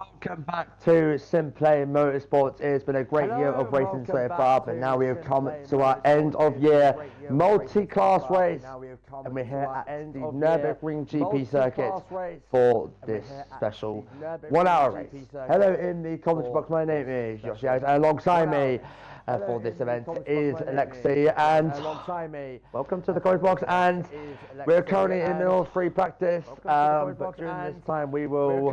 Welcome back to SimPlay Motorsport. It's been a great year of racing so far, but now we have come to our end of year multi-class race, and we're here at the Nurburgring GP circuit for this special 1 hour race. Hello in the commentary box, my name is Yoshi, and alongside me for this event is Alexi, and welcome to the commentary box. And we're currently in the middle of free practice, but during this time we will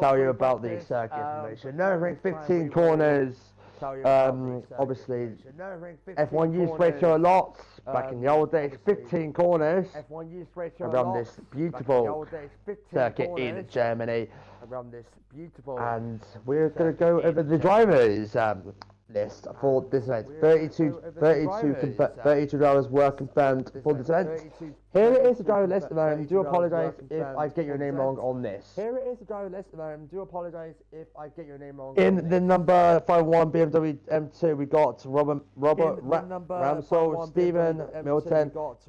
tell you about the circuit information. Nurburgring, 15 corners. Obviously, F1 used to race here a lot back in the old days. 15 corners around this beautiful circuit in Germany. And we're going to go over the drivers list for this event. 32 drivers were confirmed for this event. Here it is, the driver list, and I do apologise if I get your name wrong on this. Here it is, the driver list, and I do apologise if I get your name wrong. In the number 51 BMW M2, we got Robert Ramsell, Stephen Milton, John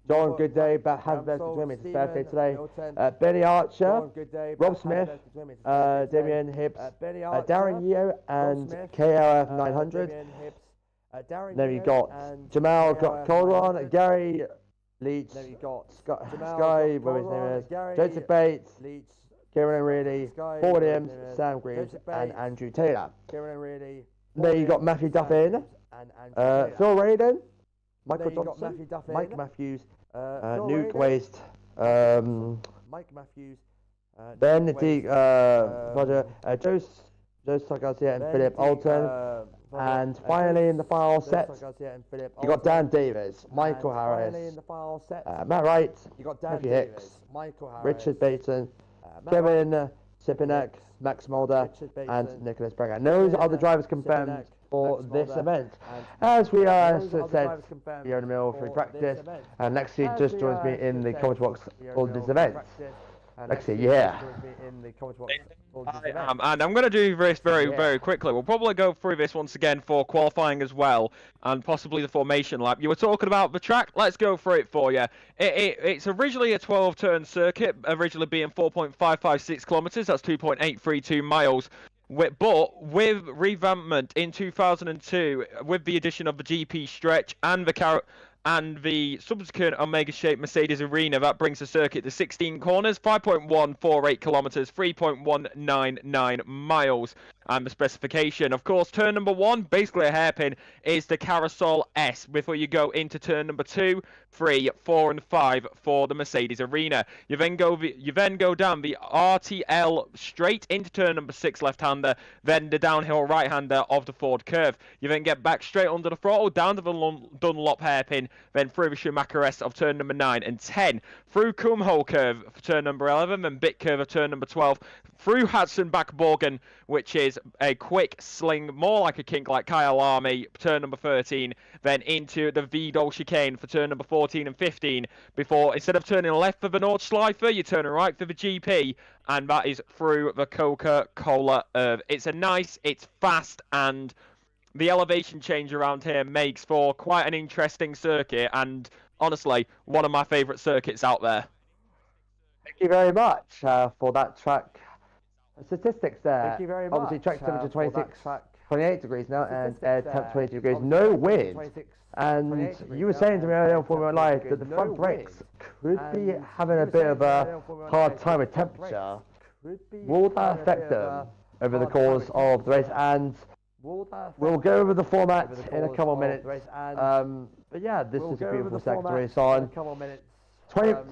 Goodday, but happy birthday to him, it's his birthday today. Benny Archer, Rob Smith, Damien Hibbs, Darren Yeo, and KLF 900. Then we got Jamal Calderon, Gary Leach, Sky, whatever his name is, Joseph Bates, Kieran O'Reilly, Paul Williams, Sam Greaves, and Andrew Taylor. Then you got Matthew Duffin, Phil Radin, Michael Johnson, Mike Matthews, Nuke Waste, Ben Roger, Joe Garcia, and Philip Alton. And finally, in the final set, you got Dan Davis, Michael Harris, Matt Wright, Matthew Hicks, Richard Baton, Kevin Sipinek, Max Mulder, and Nicholas Breger. And those are the drivers confirmed for this event. As we are, said, we are in the middle of free practice, and Lexi just joins me in the comment box for this event. Lexi, yeah. I am, and I'm going to do this very quickly. We'll probably go through this once again for qualifying as well, and possibly the formation lap. You were talking about the track. Let's go through it for you. It's originally a 12-turn circuit, originally being 4.556 kilometers. That's 2.832 miles. But with revampment in 2002, with the addition of the GP stretch and the subsequent Omega-shaped Mercedes Arena, that brings the circuit to 16 corners, 5.148 kilometers, 3.199 miles. And the specification, of course, turn number 1, basically a hairpin, is the Carousel S, before you go into turn number 2, 3, 4, and 5 for the Mercedes Arena. You then go down the RTL straight into turn number 6, left-hander, then the downhill right-hander of the Ford Curve. You then get back straight under the throttle, down to the Dunlop hairpin, then through the Schumacher S of turn number 9 and 10, through Kumho Curve for turn number 11, then Bit Curve of turn number 12, through Hatzenbach Borgen, which is a quick sling, more like a kink like Kyle Army, turn number 13, then into the Vidal chicane for turn number 14 and 15, before, instead of turning left for the Nordschleife, you turn right for the GP, and that is through the Coca-Cola Earth. It's fast, and the elevation change around here makes for quite an interesting circuit, and honestly, one of my favourite circuits out there. Thank you very much for that track statistics there. Thank you very much. Obviously, track temperature 28 degrees now, and air temp 22 degrees, no wind. And you were saying to me earlier on before we went live that the front brakes could be having a bit of a hard time with temperature. Will that affect them over the course of the race? And we'll go over the format in a couple of minutes. But yeah, this is a beautiful sector to race on.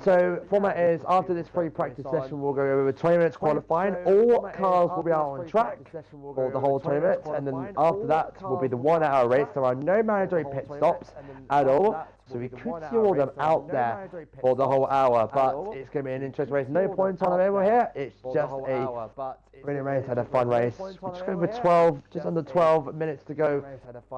So format is, after this free practice session, we'll go over 20 minutes qualifying. All cars will be out on track for the whole 20 minutes, and then after that will be the 1 hour race. There are no mandatory pit stops at all, so we could see all of them out there for the whole hour, but it's going to be an interesting race. No points on available here, it's just a brilliant race and a fun race. We're just going with just under 12 minutes to go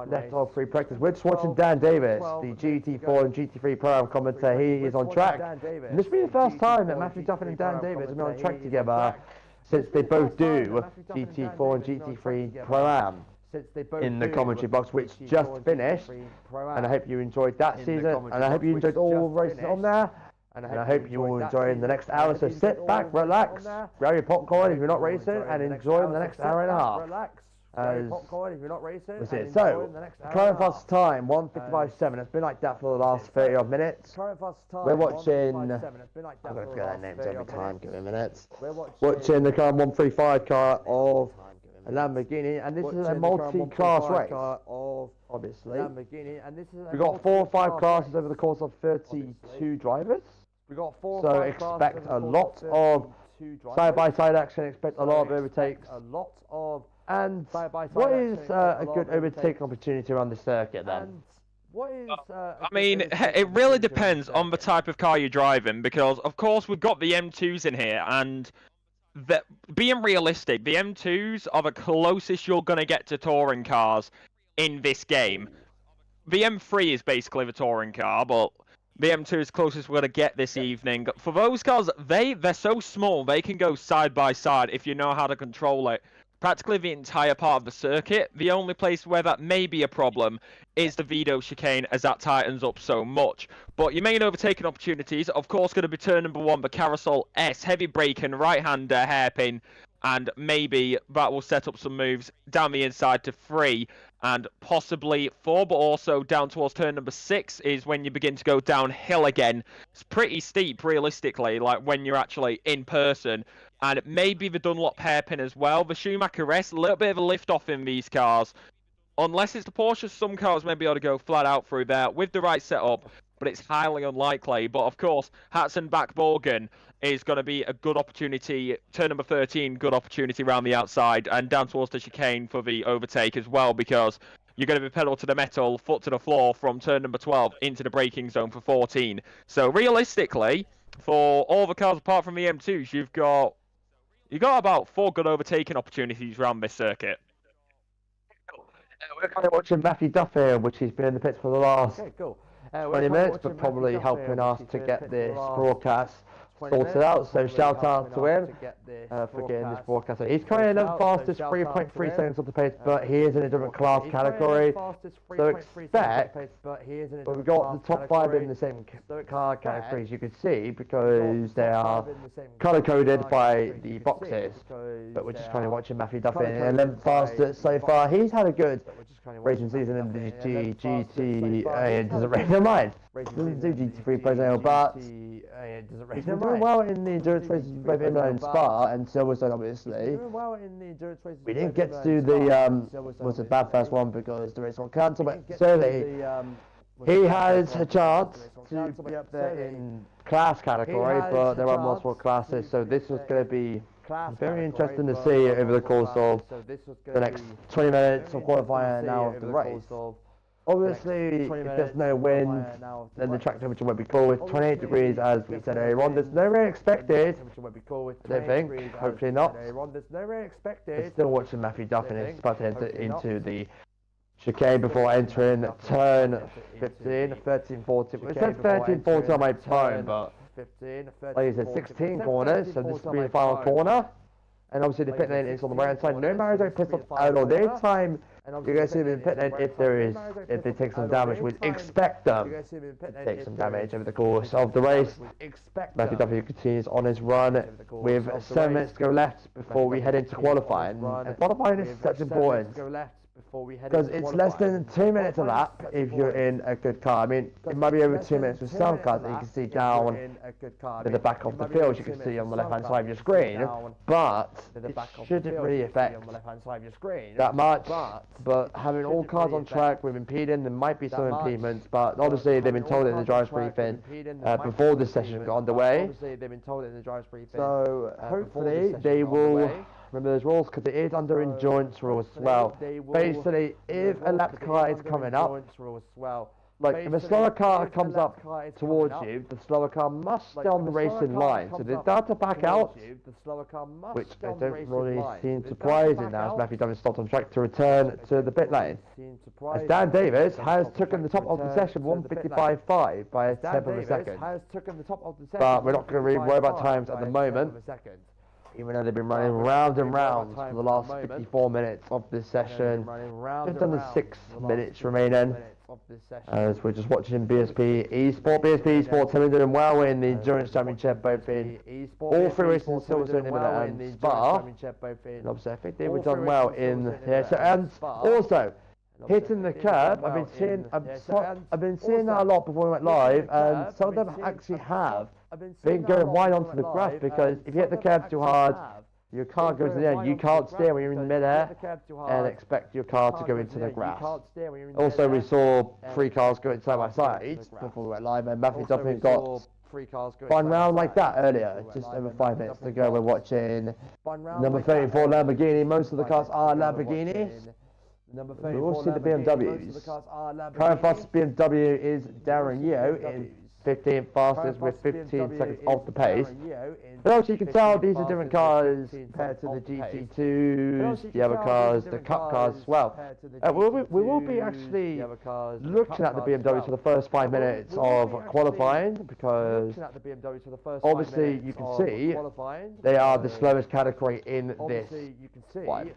left of free practice. We're just watching Dan Davis, the GT4 and GT3 program commentator. He is on track. And this will be the first time that Matthew Duffin and Dan Davis have been on track together since they both do GT4 and GT3 Pro-Am in the commentary box, which just finished. And I hope you enjoyed that season, and I hope you enjoyed all races on there. And I hope you all enjoy the next hour. So sit back, relax, grab your popcorn if you're not racing, and enjoy the next hour and a half. That's it. So, current fast time 1:55.7. It's been like that for the last 30 odd minutes. We're watching. I'm gonna forget their names every time. Give me a minute. Watching the current 135 car of a Lamborghini, and this is a multi-class race. Obviously, we've got 4 or 5 classes over the course of 32 drivers. So expect a lot of side-by-side action. Expect a lot of overtakes. And what is a good overtaking opportunity around the circuit then? I mean, it really depends on the type of car you're driving, because of course we've got the M2s in here, and being realistic, the M2s are the closest you're going to get to touring cars in this game. The M3 is basically the touring car, but the M2 is closest we're going to get this evening. For those cars, they're so small, they can go side by side if you know how to control it. Practically the entire part of the circuit. The only place where that may be a problem is the Vito chicane, as that tightens up so much. But your main overtaking opportunities, of course, going to be turn number 1, the Carousel S, heavy braking, right-hander, hairpin, and maybe that will set up some moves down the inside to 3 and possibly 4, but also down towards turn number 6 is when you begin to go downhill again. It's pretty steep, realistically, like when you're actually in person. And maybe the Dunlop hairpin as well. The Schumacher S, a little bit of a lift off in these cars. Unless it's the Porsche, some cars may be able to go flat out through there with the right setup, but it's highly unlikely. But of course, Hatzenbach-Borgen is going to be a good opportunity. Turn number 13, good opportunity around the outside and down towards the chicane for the overtake as well, because you're going to be pedal to the metal, foot to the floor from turn number 12 into the braking zone for 14. So realistically, for all the cars apart from the M2s, you've got about 4 good overtaking opportunities around this circuit. We're kind of watching Matthew Duff here, which he's been in the pits for the last 20 minutes, but probably helping us to get this broadcast sorted out. So shout out to him for getting this broadcast. He's currently in the fastest 3.3 seconds off the pace, but he is in a different class category. So expect, but we've got the top 5 in the same car category, as you can see, because they are color coded by the boxes. But we're just kind of watching Matthew Duffy in 11th fastest so far. He's had a good racing season in the GT. It doesn't race their mind. Doesn't do GT3 personnel, but he's been doing well in the endurance races, both Imola and Spa, and Silverstone, obviously. We didn't get to do the was a bad first one because the race got cancelled, but certainly he has a chance to be up there in class category, but there are multiple classes, so this was going to be very interesting to see over the course of the next 20 minutes of qualifying now of the race. Obviously, if there's no wind, then the track temperature won't be cool. It's 28 degrees, as we said earlier on. There's no rain expected, I don't think. Hopefully not. I'm still watching Matthew Duffin. He's about to enter into the chicane before entering turn 15, 13, 14. It says 13, 14 on my phone, but like I said, 16 corners, so this will be the final corner. And obviously the pit lane is on the right hand side. No Marizone pit stops at all. The only time you're going to see them in pit lane if they take some damage, we'd expect them to take some damage over the course of the race. Matthew W continues on his run with 7 minutes to go left before we head into qualifying. And qualifying is such important, because it's less than 2 minutes a lap if you're in a good car. I mean, it might be over 2 minutes with some cars that you can see down in the back of the field, you can see on the left hand side of your screen, but it shouldn't really affect that much. But having all cars on track with impeding, there might be some impediments, but obviously they've been told in the driver's briefing before this session got underway. So hopefully they will remember those rules, because it is under endurance rules as well. Basically, if a lapped car is coming up, like if a slower car comes up towards you, the slower car must stay on the racing line. So they start to back out, which I don't really seem surprising now, as Matthew Dunn stopped on track to return to the pit lane. As Dan Davis has taken the top of the session, 1:55.5 by a tenth of a second. But we're not going to really worry about times at the moment, even though they've been running round and round for the last 54 minutes of this session. Just under 6 minutes remaining as we're just watching BSP Esport. BSP Esports have been doing well in the Endurance Championship, both in all three races in Silverstone, Imola and Spa. And obviously I think they were done well in here. So, and also, hitting the curb, I've been seeing that a lot before we went live, and some of them actually have been going wide onto the grass, because if you hit the curb too hard, your car goes in the end. You can't steer when you're in mid-air and expect your car to go into the grass. Also, we saw 3 cars going side by side before we went live, and Matthew Duffy got one round like that earlier, just over 5 minutes ago. We're watching number 34 Lamborghini. Most of the cars are Lamborghinis. We will see the BMWs. Current fastest BMW is Darren Yeo in 15th fastest with 15 seconds off the pace. But also you can tell these are different cars compared to the GT2s, the other cars, the Cup cars as well. We will be actually looking at the BMWs for the first 5 minutes of qualifying, because obviously you can see they are the slowest category in this one.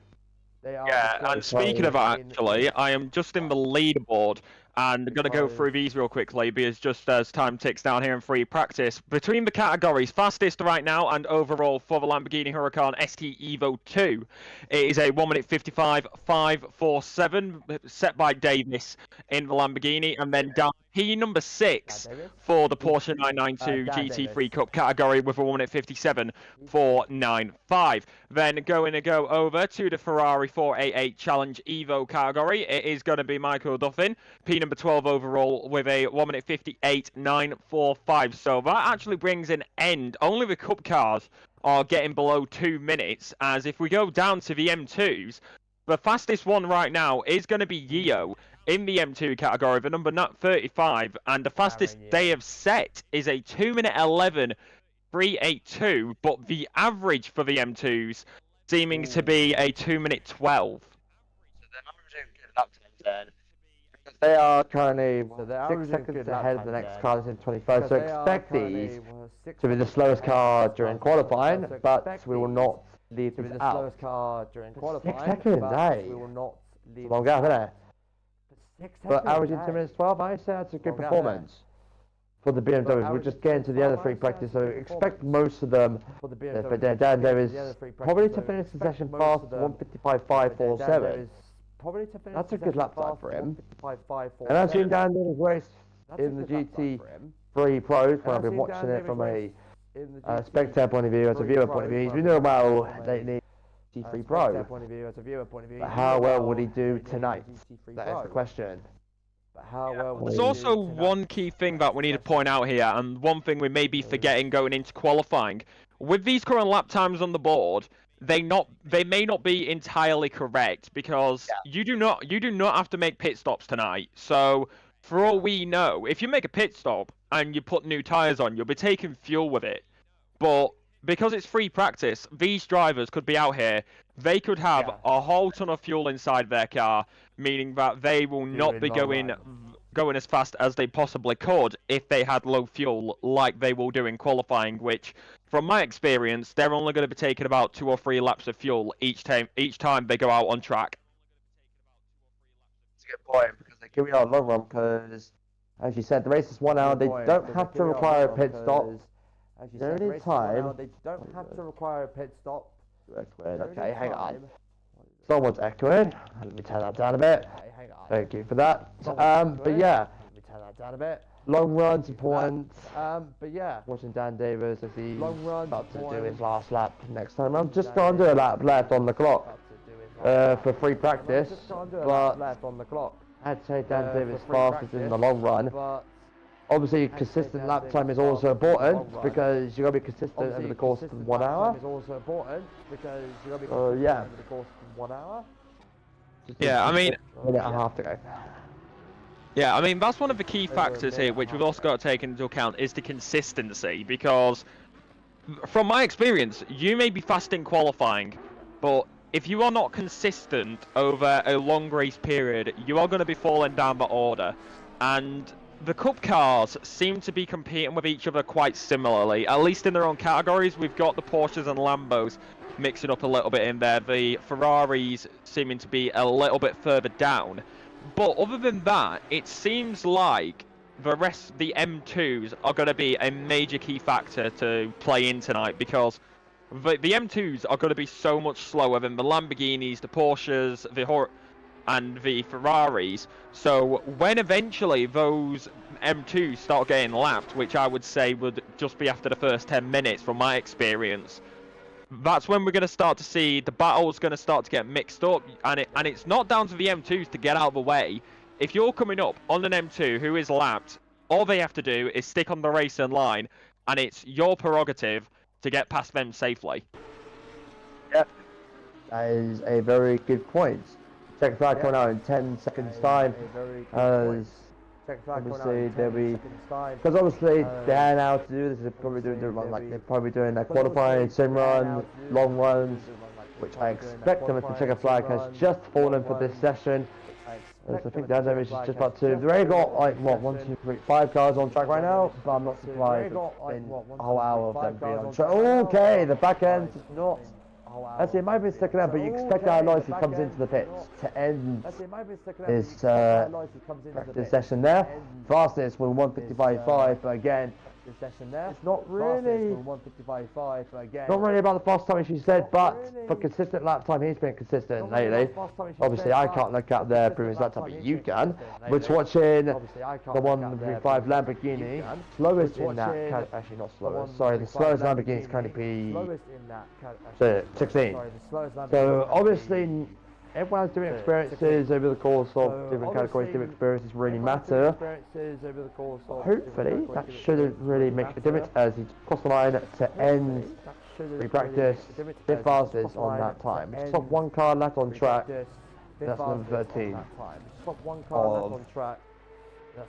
Yeah, and speaking of that, actually, I am just in the leaderboard, and I'm going to go through these real quickly, because just as time ticks down here in free practice, between the categories, fastest right now and overall for the Lamborghini Huracan ST Evo 2, it is a 1 minute 55.547 set by Davis in the Lamborghini, and then down P number 6 for the Porsche 992 GT3 Cup category with a 1 minute 57.495. Then going to go over to the Ferrari 488 Challenge Evo category. It is going to be Michael Duffin, P number 12 overall with a 1 minute 58.945. So that actually brings an end. Only the Cup cars are getting below 2 minutes, as if we go down to the M2s, the fastest one right now is going to be Yeo in the M2 category, the number 35, and the fastest they have set is a 2 minute 11.382, but the average for the M2s seeming to be a 2 minute 12. So they're averaging good lap times then, because they are currently 6 seconds ahead of the next car that's in 21st, so expect these to be the slowest car during qualifying, but we will not leave this out. 6 seconds, eh? Long gap, isn't it? But averaging 2 minutes 12, I say that's a good performance for the BMWs. We're just getting to the other free practice, so expect most of them. But Dan Davis probably to finish the session fast, 155.547. That's a good lap time for him. And I've seen Dan Davis race in the GT3 Pros when I've been watching it from a spectator point of view, as a viewer point of view. He's been doing well lately. GT3 Pro. But how well would he do tonight? That is the question. There's also one key thing that we need to point out here, and one thing we may be forgetting going into qualifying. With these current lap times on the board, they may not be entirely correct, because you do not have to make pit stops tonight. So for all we know, if you make a pit stop and you put new tires on, you'll be taking fuel with it. But because it's free practice, these drivers could be out here. They could have a whole ton of fuel inside their car, meaning that they will not be going as fast as they possibly could if they had low fuel, like they will do in qualifying, which, from my experience, they're only going to be taking about 2 or 3 laps of fuel each time they go out on track. That's a good point, because they give you a long run, because, as you said, the race is 1 hour. They don't have to require a pit stop. The only time they don't have to require a pit stop. Okay, hang on. Someone's echoing. Let me turn that down a bit. Thank you for that. But yeah, let me turn that down a bit. Long run's important. But yeah, watching Dan Davis as he's about to do his last lap next time. I'm just going to do a lap left on the clock for free practice. But I'd say Dan Davis fastest in the long run. Obviously, consistent lap time is also important, because you got to be consistent over the course of 1 hour. Yeah. Yeah, I mean, a minute and a half to go. Yeah, I mean, that's one of the key factors here, which we've also got to take into account, is the consistency, because from my experience, you may be fast in qualifying, but if you are not consistent over a long race period, you are going to be falling down the order. And the Cup cars seem to be competing with each other quite similarly, at least in their own categories. We've got the Porsches and Lambos mixing up a little bit in there, the Ferraris seeming to be a little bit further down. But other than that, it seems like the M2s are going to be a major key factor to play in tonight, because the M2s are going to be so much slower than the Lamborghinis, the Porsches, and the Ferraris. So when eventually those M2s start getting lapped, which I would say would just be after the first 10 minutes from my experience, that's when we're going to start to see the battle's going to start to get mixed up, and it's not down to the M2s to get out of the way. If you're coming up on an M2 who is lapped, all they have to do is stick on the racing line, and it's your prerogative to get past them safely. Yep, that is a very good point. Check flag coming out in 10 seconds time, as obviously they'll be, because obviously they're now to do this, they're probably doing their qualifying, sim run, long runs, which I expect them, as the checker flag has just fallen for this session. As I think the other is just about two. They've already got like what, 1, 2, 3, 5 cars on track right now, but I'm not surprised in a whole hour of them being on track. Okay, the back end is not. Actually, it might be second out, but you expect that Aloysius comes into the pits to end his practice session there. Fastest with 155.5, but again, it's not really about the fast time, as you said, but for consistent lap time, he's been consistent lately. Obviously, I can't look at their previous lap time, but you can. We're watching the 135 Lamborghini, slowest in that, actually not slowest, sorry, the slowest Lamborghini is going to be 16. So obviously, everyone's doing experiences over the course of different categories. Different experiences really matter. Hopefully, that shouldn't really make a difference, as he crossed the line to end re-practice. Fifth fastest on that time. He's top one car left on track. That's number 13.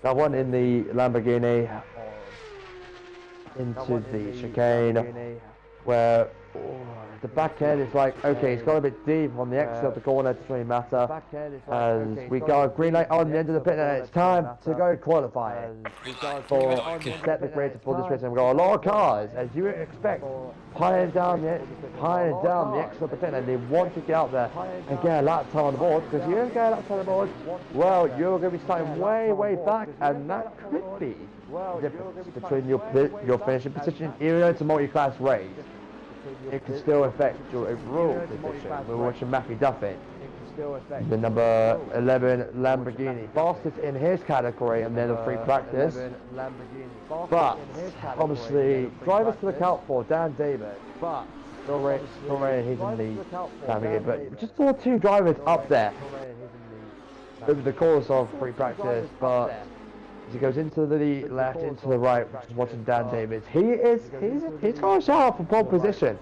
That one in the Lamborghini into the chicane, where the back end is like, okay, it's got a bit deep on the exit of the corner, it doesn't really matter, as we got a green light on the end of the pit, and it's time to go qualify to set the grid for this race. And we've got a lot of cars, as you would expect, piling down the exit of the pit, and they want to get out there and get a lap time on the board, because you don't get a lap time on the board, well, you're going to be starting way back, and that could be the difference between your finishing position, even though it's a multi-class race. It can still affect your overall position. We're watching Matthew Duffett, the number 11 Lamborghini, fastest in his category, and then a free practice. But obviously, drivers to look out for: Dan David, not really he's in the Lamborghini, but just saw 2 drivers up there over the course of free practice. But as he goes into the left, into the right, which is watching Dan Davis, he's got a shout out for pole position,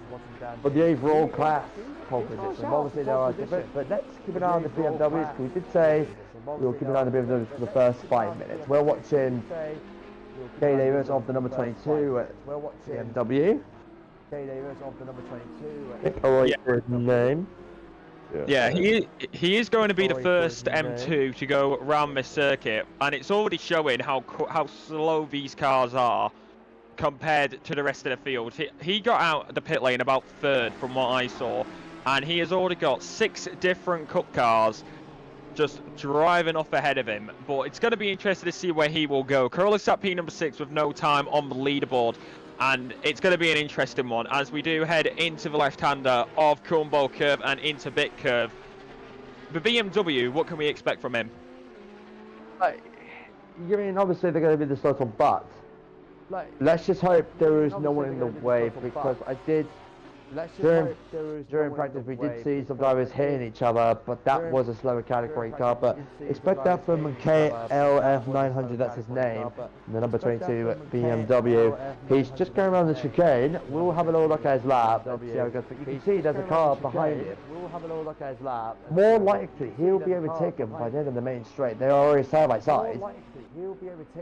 but the overall class pole position. Obviously there are different, but let's keep an eye on the BMWs, because we did say we'll keep an eye on the BMWs for the first 5 minutes. We're watching Kay Davis of the number 22 at BMW. Kay Davis of the number 22 for his name. Yeah, he is going to be the first M2 to go around this circuit, and it's already showing how slow these cars are compared to the rest of the field. He got out the pit lane about 3rd from what I saw, and he has already got 6 different Cup cars just driving off ahead of him. But it's going to be interesting to see where he will go. Curl is at P number 6 with no time on the leaderboard. And it's going to be an interesting one as we do head into the left-hander of Cornball Curve and into Bit Curve. The BMW, what can we expect from him? I mean, obviously they're going to be the slowest one, but let's just hope there is no one in the way, because during practice we did see some drivers hitting each other, but that was a slower category car. But expect that from KLF 900, that's his name, the number 22 at BMW. He's just going around the chicane. We'll have a little look at his lap. Let's see how it goes. But you can see there's a car behind him. More likely he'll be overtaken by the end of the main straight. They are already side by side.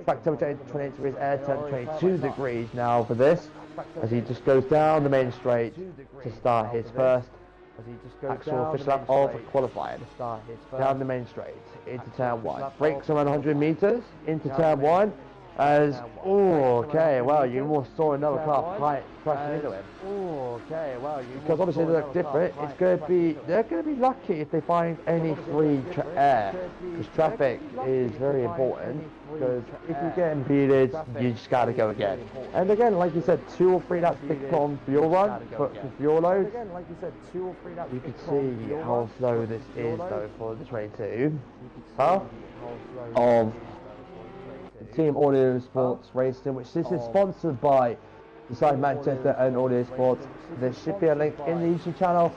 Back temperature 28 degrees, air temp 22 degrees now for this, as he just goes down the main straight to start his first actual official lap of qualifying. Down the main straight into turn 1, brakes around 100 meters into turn 1. As, okay, well, you almost saw another car crashing into him. Because obviously they look different, they're going to be lucky if they find any free air. Because traffic is very important, because if you get impeded, you just got to go again. And again, like you said, 2 or 3 laps to put on fuel run, for fuel load. You can see how slow this is though for the 22. Of Team Audio Sports Racing, which this is sponsored by Inside Manchester and Audio Sports. There should be a link in the YouTube channel,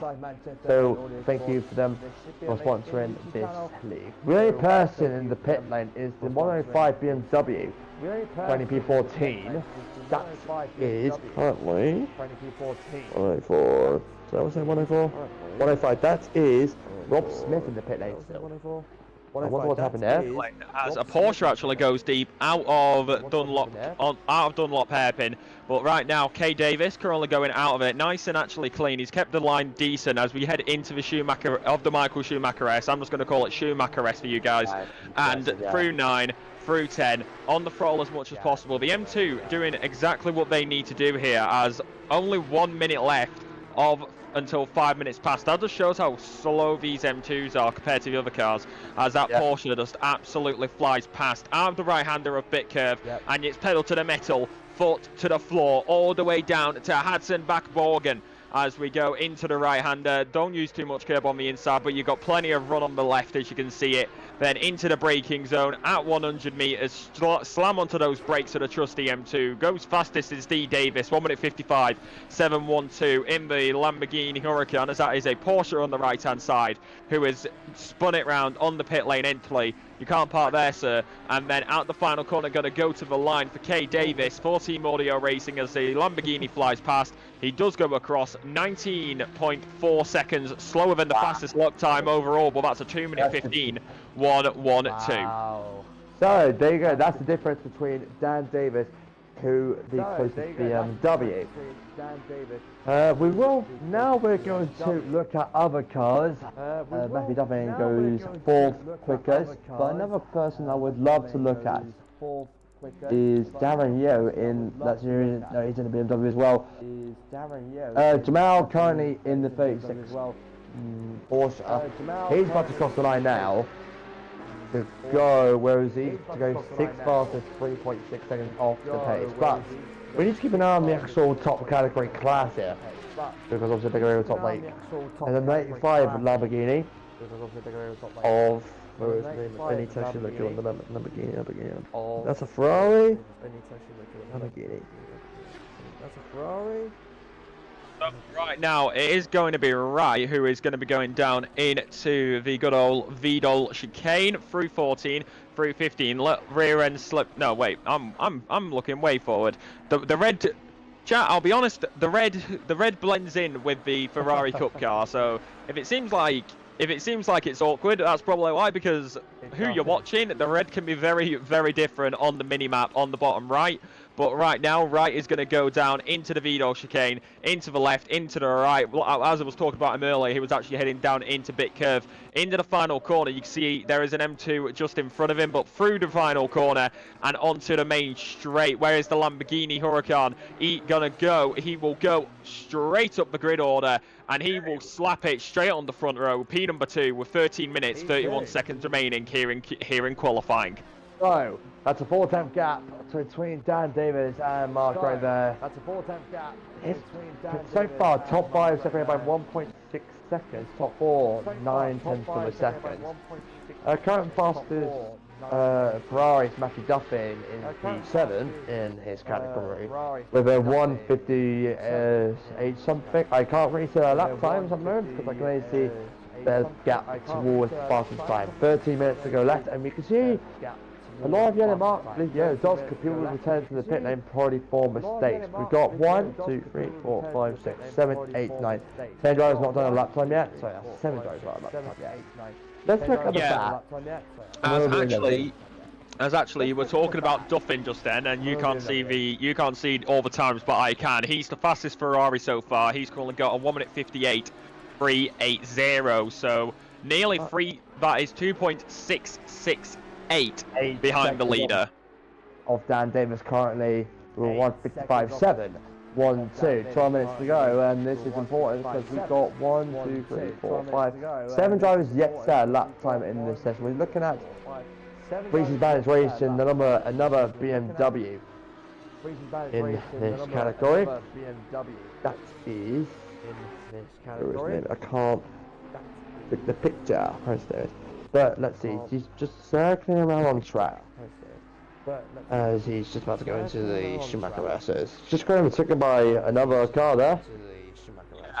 so thank you for them for sponsoring this league. The only person in the pit lane is the 105 BMW 20P14. That is currently 104. So I was saying 104? 105. That is Rob Smith in the pit lane still. I wonder what's happened there. As a Porsche actually goes deep out of Dunlop hairpin, but right now Kay Davis currently going out of it, nice and actually clean. He's kept the line decent as we head into the Schumacher of the Michael Schumacher S. I'm just going to call it Schumacher S for you guys, and through 9. Through 10, on the throttle as much as possible. The M2 doing exactly what they need to do here, as only 1 minute left until 5 minutes past. That just shows how slow these M2s are compared to the other cars, as that Porsche just absolutely flies past out of the right-hander of bit curve, and it's pedal to the metal, foot to the floor, all the way down to Hadsenbach-Borgen. As we go into the right-hander, don't use too much curb on the inside, but you've got plenty of run on the left, as you can see it. Then into the braking zone at 100 meters, slam onto those brakes of the trusty M2. Goes fastest is D Davis, 1 minute 55, 712 in the Lamborghini Huracan, as that is a Porsche on the right-hand side, who has spun it round on the pit lane entry. You can't park there, sir. And then out the final corner, going to go to the line for Kay Davis for Team Audio Racing as the Lamborghini flies past. He does go across 19.4 seconds, slower than the fastest lap time overall, but that's a 2 minute 15, 1-1-2. Wow. So there you go. That's the difference between Dan Davis, who the closest BMW. We're going to look at other cars. Matthew Duffin goes 4th quickest, but another person I would love to look at is Darren Yeo he's in the BMW as well. Jamal currently in the 36 Porsche. He's about to cross the line now to go, where is he? To go 6 fastest, 3.6 seconds off the pace. But we need to keep an eye on the actual top category class here, because obviously they're going to top late. And the 95 Lamborghini of Lamborghini. That's a Ferrari. Lamborghini. That's a Ferrari. Right now, it is going to be Rai who is going to be going down into the good old Vidal chicane through 14, through 15. Rear end slip. No, wait. I'm looking way forward. The red. Chat. I'll be honest. The red blends in with the Ferrari Cup car. So if it seems like it's awkward, that's probably why, because who you're watching, the red can be very, very different on the mini-map on the bottom right. But right now, right is going to go down into the Vidal chicane, into the left, into the right. As I was talking about him earlier, he was actually heading down into bit curve. Into the final corner, you can see there is an M2 just in front of him, but through the final corner and onto the main straight. Whereas the Lamborghini Huracan, he will go straight up the grid order, and he will slap it straight on the front row, P number 2, with 13 minutes, 31 seconds remaining here in qualifying. So, that's a 4-tenth gap between Dan Davis and Mark right there. That's a 4-tenth gap. So far, top 5 separated by 1.6 seconds. Top 4, 9/10 of a second. Current fastest Ferrari is Matthew Duffin in P7 in his category with a 1:58 something. I can't really see a lap time at the moment because I can only see the gap towards the fastest time. 13 minutes to go left, and we can see a lot of yellow marks. Does people return to the pit lane probably for mistakes. We've got 1, 2, 3, 4, 5, 6, 7, 8, 9. 10 drivers not done a lap time yet. Sorry, 7 drivers not done a lap time yet. Let's look at the back. As actually, you were talking about Duffin just then, and you can't see all the times, but I can. He's the fastest Ferrari so far. He's currently got a 1 minute 58, 380. So nearly 3. That is 2.668 behind the leader. of Dan Davis currently with 1:55.7. 1, 2, 12 minutes to go, and this is important because we've got 1, 2, 3, 4, 5, 7 drivers yet to set a lap time in this session. We're looking at Reese's Bandits racing another BMW in this category. That is I can't pick the picture. But let's see, he's just circling around on track as he's just about to go into the Schumacher versus. Just going to be taken by another car there.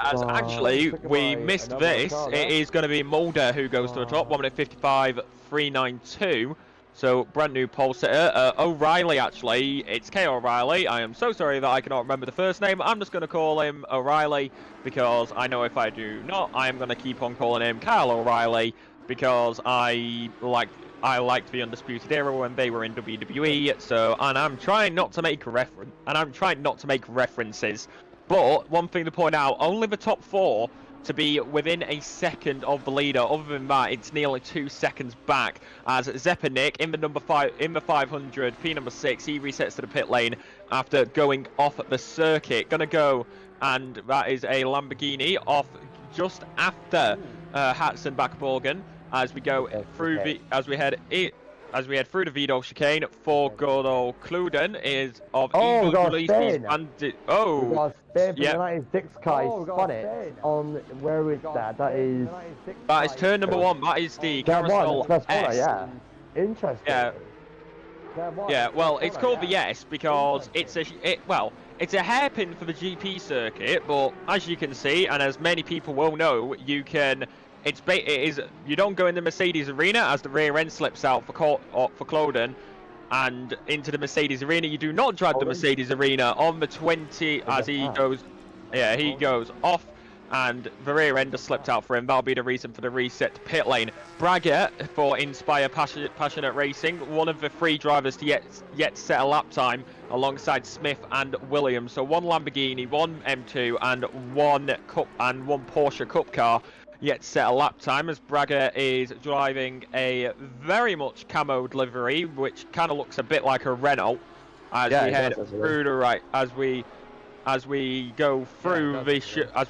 As actually, we missed this. It is going to be Mulder who goes to the top, 1:55.392. So, brand new pole sitter. O'Reilly, actually. It's K. O'Reilly. I am so sorry that I cannot remember the first name. I'm just going to call him O'Reilly because I know if I do not, I am going to keep on calling him Kyle O'Reilly because I liked the Undisputed Era when they were in WWE. So, and I'm trying not to make references. But one thing to point out, only the top 4 to be within a second of the leader. Other than that, it's nearly 2 seconds back. As Zepanik in the number 500, P number 6, he resets to the pit lane after going off the circuit. Gonna go, and that is a Lamborghini off just after Hatson Backborgen. As we go through as we head through the Vidal chicane for good old Kluden is of we got a spin. We got a spin from the 96 car. He spun it on, where is that? That is turn number 1. That is the Carousel S. Yeah. Interesting. Yeah, well, it's called the S because it's a hairpin for the GP circuit, but as you can see, and as many people will know, you don't go in the Mercedes arena as the rear end slips out for Kloden and into the Mercedes arena. You do not drive the Mercedes arena on the 20 as he goes off and the rear end has slipped out for him. That'll be the reason for the reset to pit lane. Bragger for Inspire Passionate Racing, one of the 3 drivers to yet set a lap time alongside Smith and Williams. So 1 Lamborghini, 1 M2 and 1 Porsche Cup car yet set a lap time, as Bragger is driving a very much camoed livery, which kind of looks a bit like a Renault. As we head through the as we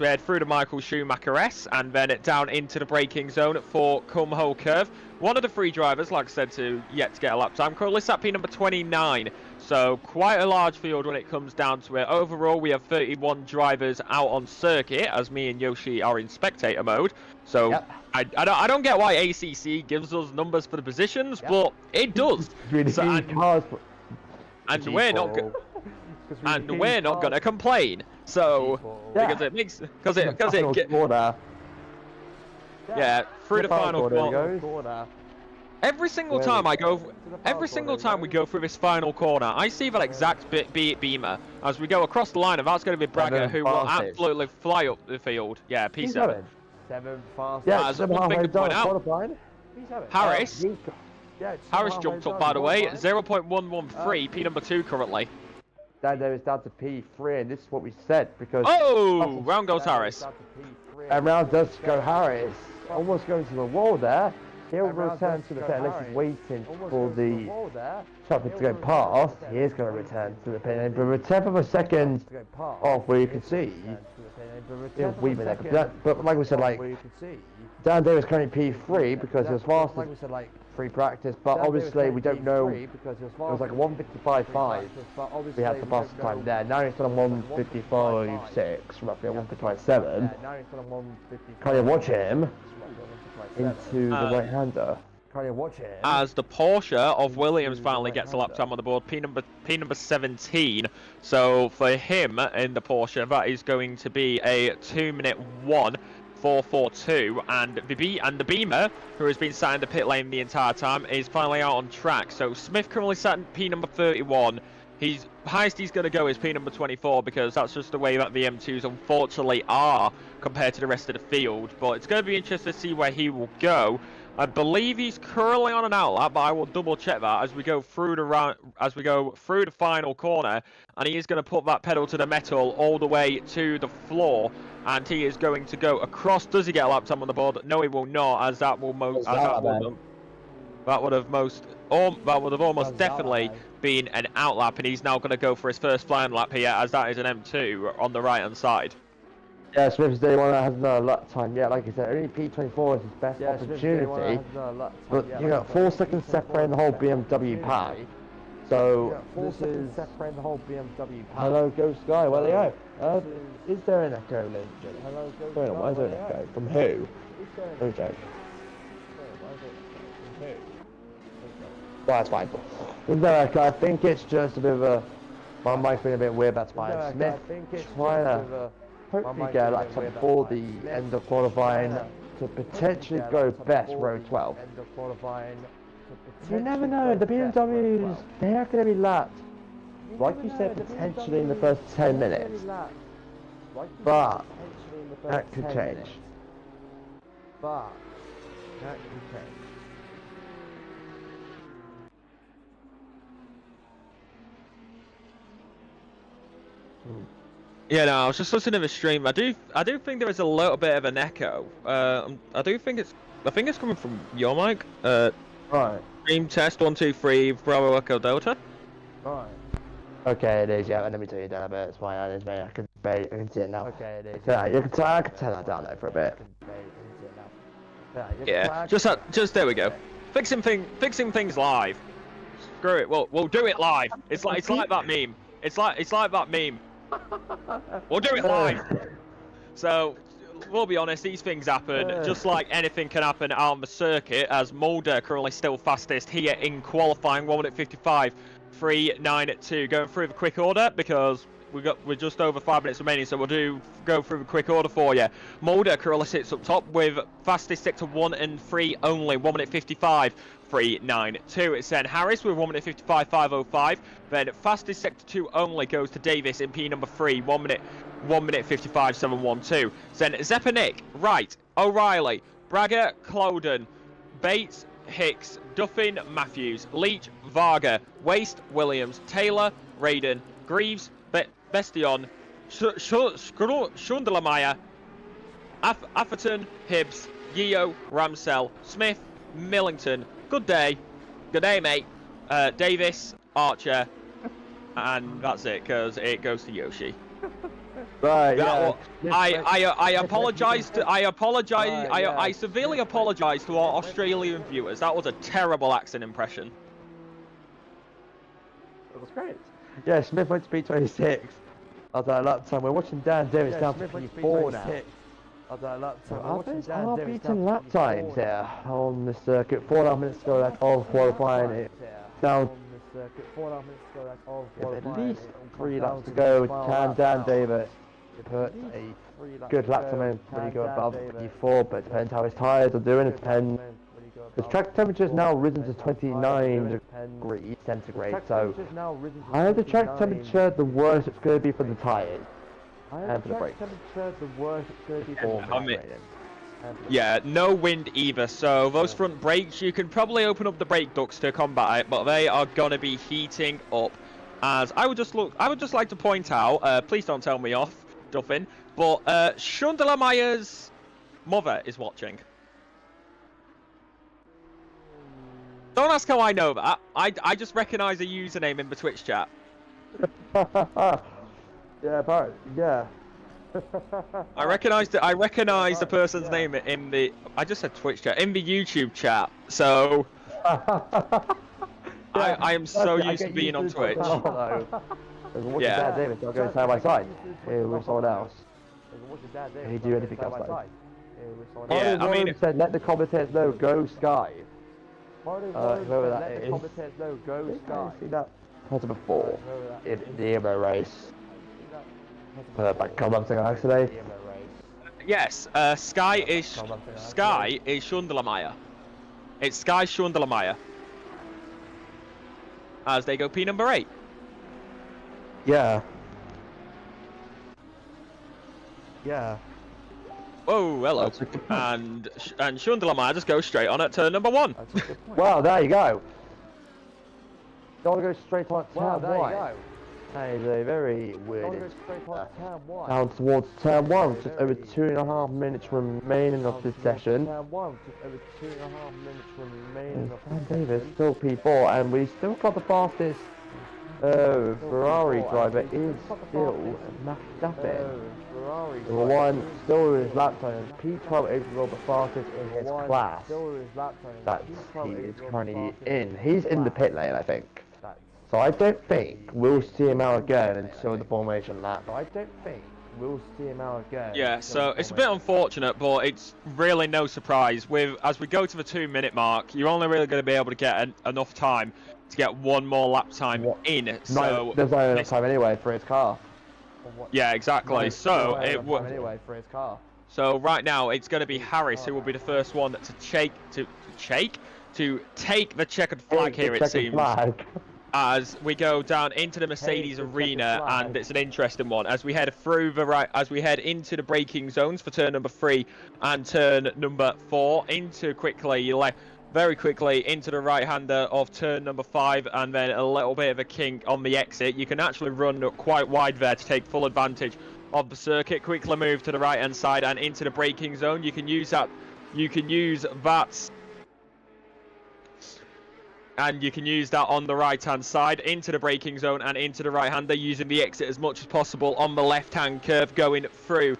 head through the Michael Schumacher S, and then down into the braking zone for Cum-Ho Curve. One of the 3 drivers, like I said, yet to get a lap time. Currently sat P number 29. So quite a large field when it comes down to it. Overall, we have 31 drivers out on circuit, as me and Yoshi are in spectator mode. So I don't get why ACC gives us numbers for the positions, but it does. And we're not going to complain. So because it makes through the final corner. Every single time we go through this final corner, I see that exact Beamer as we go across the line, and that's going to be Bragger, who will absolutely fly up the field. Yeah, P7. 7 fast. Yeah, that's one thing to point out. Harris jumped up, by the way, 0.113, P number 2 currently. There is down to P3, and this is what we said because. Oh, round goes Harris. And round does go Harris, almost going to the wall there. He'll return to the pit unless he's waiting for the traffic to go past. He is going to return to the pit, but with a tenth of a second off where you can see he'll weave in there. But like we said, Dan Davis currently P3 because he was fastest free practice, but obviously we don't know. It was like 1:55.5. We had the fastest time there. Now he's on 1:55.6, roughly 1:55.7. Can you watch him into the right-hander? As the Porsche of Williams finally gets a lap time on the board, P number 17. So for him in the Porsche, that is going to be a 2-minute 1:4.42, and the Beamer, who has been sat in the pit lane the entire time, is finally out on track. So Smith currently sat in P number 31. Highest he's going to go is P number 24 because that's just the way that the M2s unfortunately are compared to the rest of the field. But it's going to be interesting to see where he will go. I believe he's currently on an outlap, but I will double check that as we go through the final corner, and he is going to put that pedal to the metal all the way to the floor, and he is going to go across. Does he get a lap time on the board? No, he will not, as that would have almost definitely been an outlap, and he's now going to go for his first flying lap here, as that is an M2 on the right-hand side. Yeah, Smith's day one has no lap time. Yeah, like I said, only P24 is his best opportunity. But you got 4 seconds separating the whole BMW pack. So this is separating the whole BMW pack. Hello, Ghost Guy. Where they go? Is there an echo, Legend? Hello, Ghost Guy. Why is there an echo? From who? No joke. Well, that's fine. I think it's just a bit of a. My mic's being a bit weird. That's why Smith trying to hopefully get like before the end of qualifying to potentially go best row 12. You never know. The BMWs, they are going to be lapped, like you said, potentially in the first 10 minutes. But that could change. Yeah, no, I was just listening to the stream. I do think there is a little bit of an echo. I think it's coming from your mic. Right. Stream test 1 2 3 Bravo Echo Delta. Right. Okay, it is. Yeah, let me tell you down a bit. It's fine. I can see it now. Okay, it is. Yeah, I can turn that down there for a bit. Yeah, just there we go. Fixing things live. Screw it. We'll do it live. It's like that meme. It's like that meme. We'll do it live. So we'll be honest, these things happen. Just like anything can happen out on the circuit, as Mulder currently still fastest here in qualifying, 1 minute 55, 3.92. Going through the quick order because we're just over 5 minutes remaining, so we'll go through the quick order for you. Mulder currently sits up top with fastest sector 1 and 3 only, 1 minute 55. 3.92. It's then Harris with 1 minute 55, 5.05. Then fastest sector 2 only goes to Davis in P number 3, 1 minute 55, 7.12. Then Zepanik, Wright, O'Reilly, Bragger, Cloden, Bates, Hicks, Duffin, Matthews, Leach, Varga, Waste, Williams, Taylor, Raiden, Greaves, Bestion, Schundelermeyer, Atherton, Hibbs, Yeo, Ramsell, Smith, Millington, good day, mate, Davis, Archer, and that's it, because it goes to Yoshi. Right, yeah. I apologise I severely apologise to our Australian viewers. That was a terrible accent impression. It was great. Yeah, Smith went to P26. I was at lap time. We're watching Dan Davis down to P4 now. I've beaten lap times here on the circuit. 4.5 minutes to go left of qualifying it. Down at least 3 laps to go. Can Dan Davis put a good lap time in when you go above 54? But it depends how his tyres are doing. It depends. The track temperature has now risen to 29 degrees centigrade. So I know the track temperature, the worse it's going to be for the tyres. And for the brakes. Yeah, no wind either, so those front brakes, you can probably open up the brake ducts to combat it, but they are gonna be heating up. As I would just like to point out, please don't tell me off, Duffin, but Schundelermeyer's mother is watching. Don't ask how I know that. I just recognise a username in the Twitch chat. Yeah, but yeah. I recognise the person's name in the. I just said Twitch chat, in the YouTube chat. So I am so used to being on Twitch. Yeah. David, I'll go side by side with someone else. Can he do anything else like? Yeah, I mean, said let the commentators know, go Sky. Whoever that is. See that? How's it before? In the Emo race. Back commenting actually. Yes, Sky is Schundelermeyer. It's Sky Schundelermeyer. As they go P number 8. Yeah. Oh, hello. And Schundelermeyer just goes straight on at turn number 1. Wow, there you go. Don't go straight on turn 1. That is a very weird. Down towards turn 1, just over 2.5 minutes remaining of this session. And Davis still P4, and we still got the fastest Ferrari driver is still Verstappen. Number 1, still in his lap time. P12 is the fastest in his class that he is currently in. He's in the pit lane, I think. So I don't think we'll see him out again until the formation lap. Yeah, so it's a bit unfortunate, but it's really no surprise. As we go to the 2-minute mark, you're only really going to be able to get enough time to get one more lap time in. So there's not enough time anyway for his car. Yeah, exactly. So anyway for his car. So right now it's going to be Harris who will be the first one to take the checkered flag here. It seems. As we go down into the Mercedes arena, and it's an interesting one as we head through into the braking zones for turn number 3 and turn number 4 very quickly into the right-hander of turn number 5, and then a little bit of a kink on the exit. You can actually run quite wide there to take full advantage of the circuit. Quickly move to the right-hand side and into the braking zone. You can use that. And you can use that on the right-hand side into the braking zone and into the right-hander, using the exit as much as possible on the left-hand curve, going through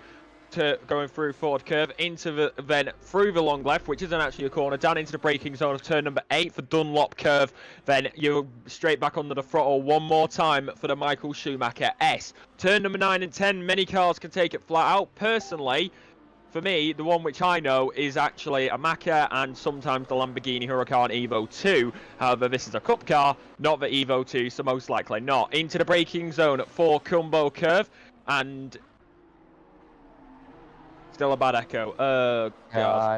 forward curve then through the long left, which isn't actually a corner, down into the braking zone of turn number 8 for Dunlop curve. Then you're straight back under the throttle one more time for the Michael Schumacher S. Turn number 9 and 10, many cars can take it flat out. Personally, for me, the one which I know is actually a Macca and sometimes the Lamborghini Huracan Evo 2. However, this is a cup car, not the Evo 2, so most likely not. Into the braking zone for Cumbo curve, and still a bad echo. God.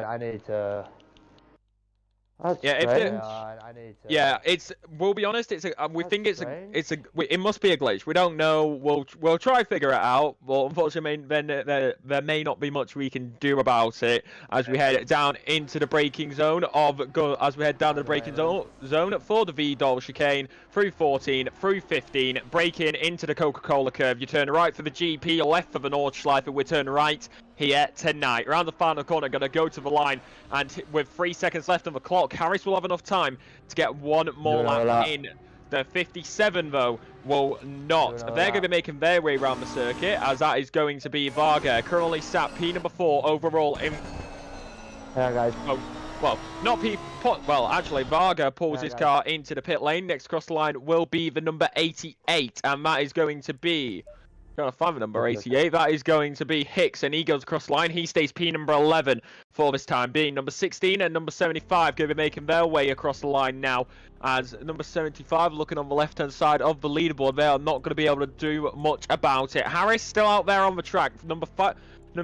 I need to. We'll be honest. It must be a glitch. We don't know. We'll try to figure it out. But unfortunately, then there may not be much we can do about it as we head down into the braking zone for the V-Doll chicane through 14, through 15, braking into the Coca-Cola curve. You turn right for the GP, left for the Nordschleife. We turn right here tonight. Around the final corner, going to go to the line, and with 3 seconds left on the clock, Harris will have enough time to get one more lap in. The 57, though, will not. They're going to be making their way around the circuit, as that is going to be Varga, currently sat P number 4 overall in... Yeah, guys. Oh, well, not P... Well, actually, Varga pulls his car into the pit lane. Next across the line will be the number 88, and that is going to be... Trying to find the number 88. That is going to be Hicks, and he goes across the line. He stays P number 11 for this time being. Number 16 and number 75 going to be making their way across the line now, as number 75 looking on the left-hand side of the leaderboard. They are not going to be able to do much about it. Harris still out there on the track. Number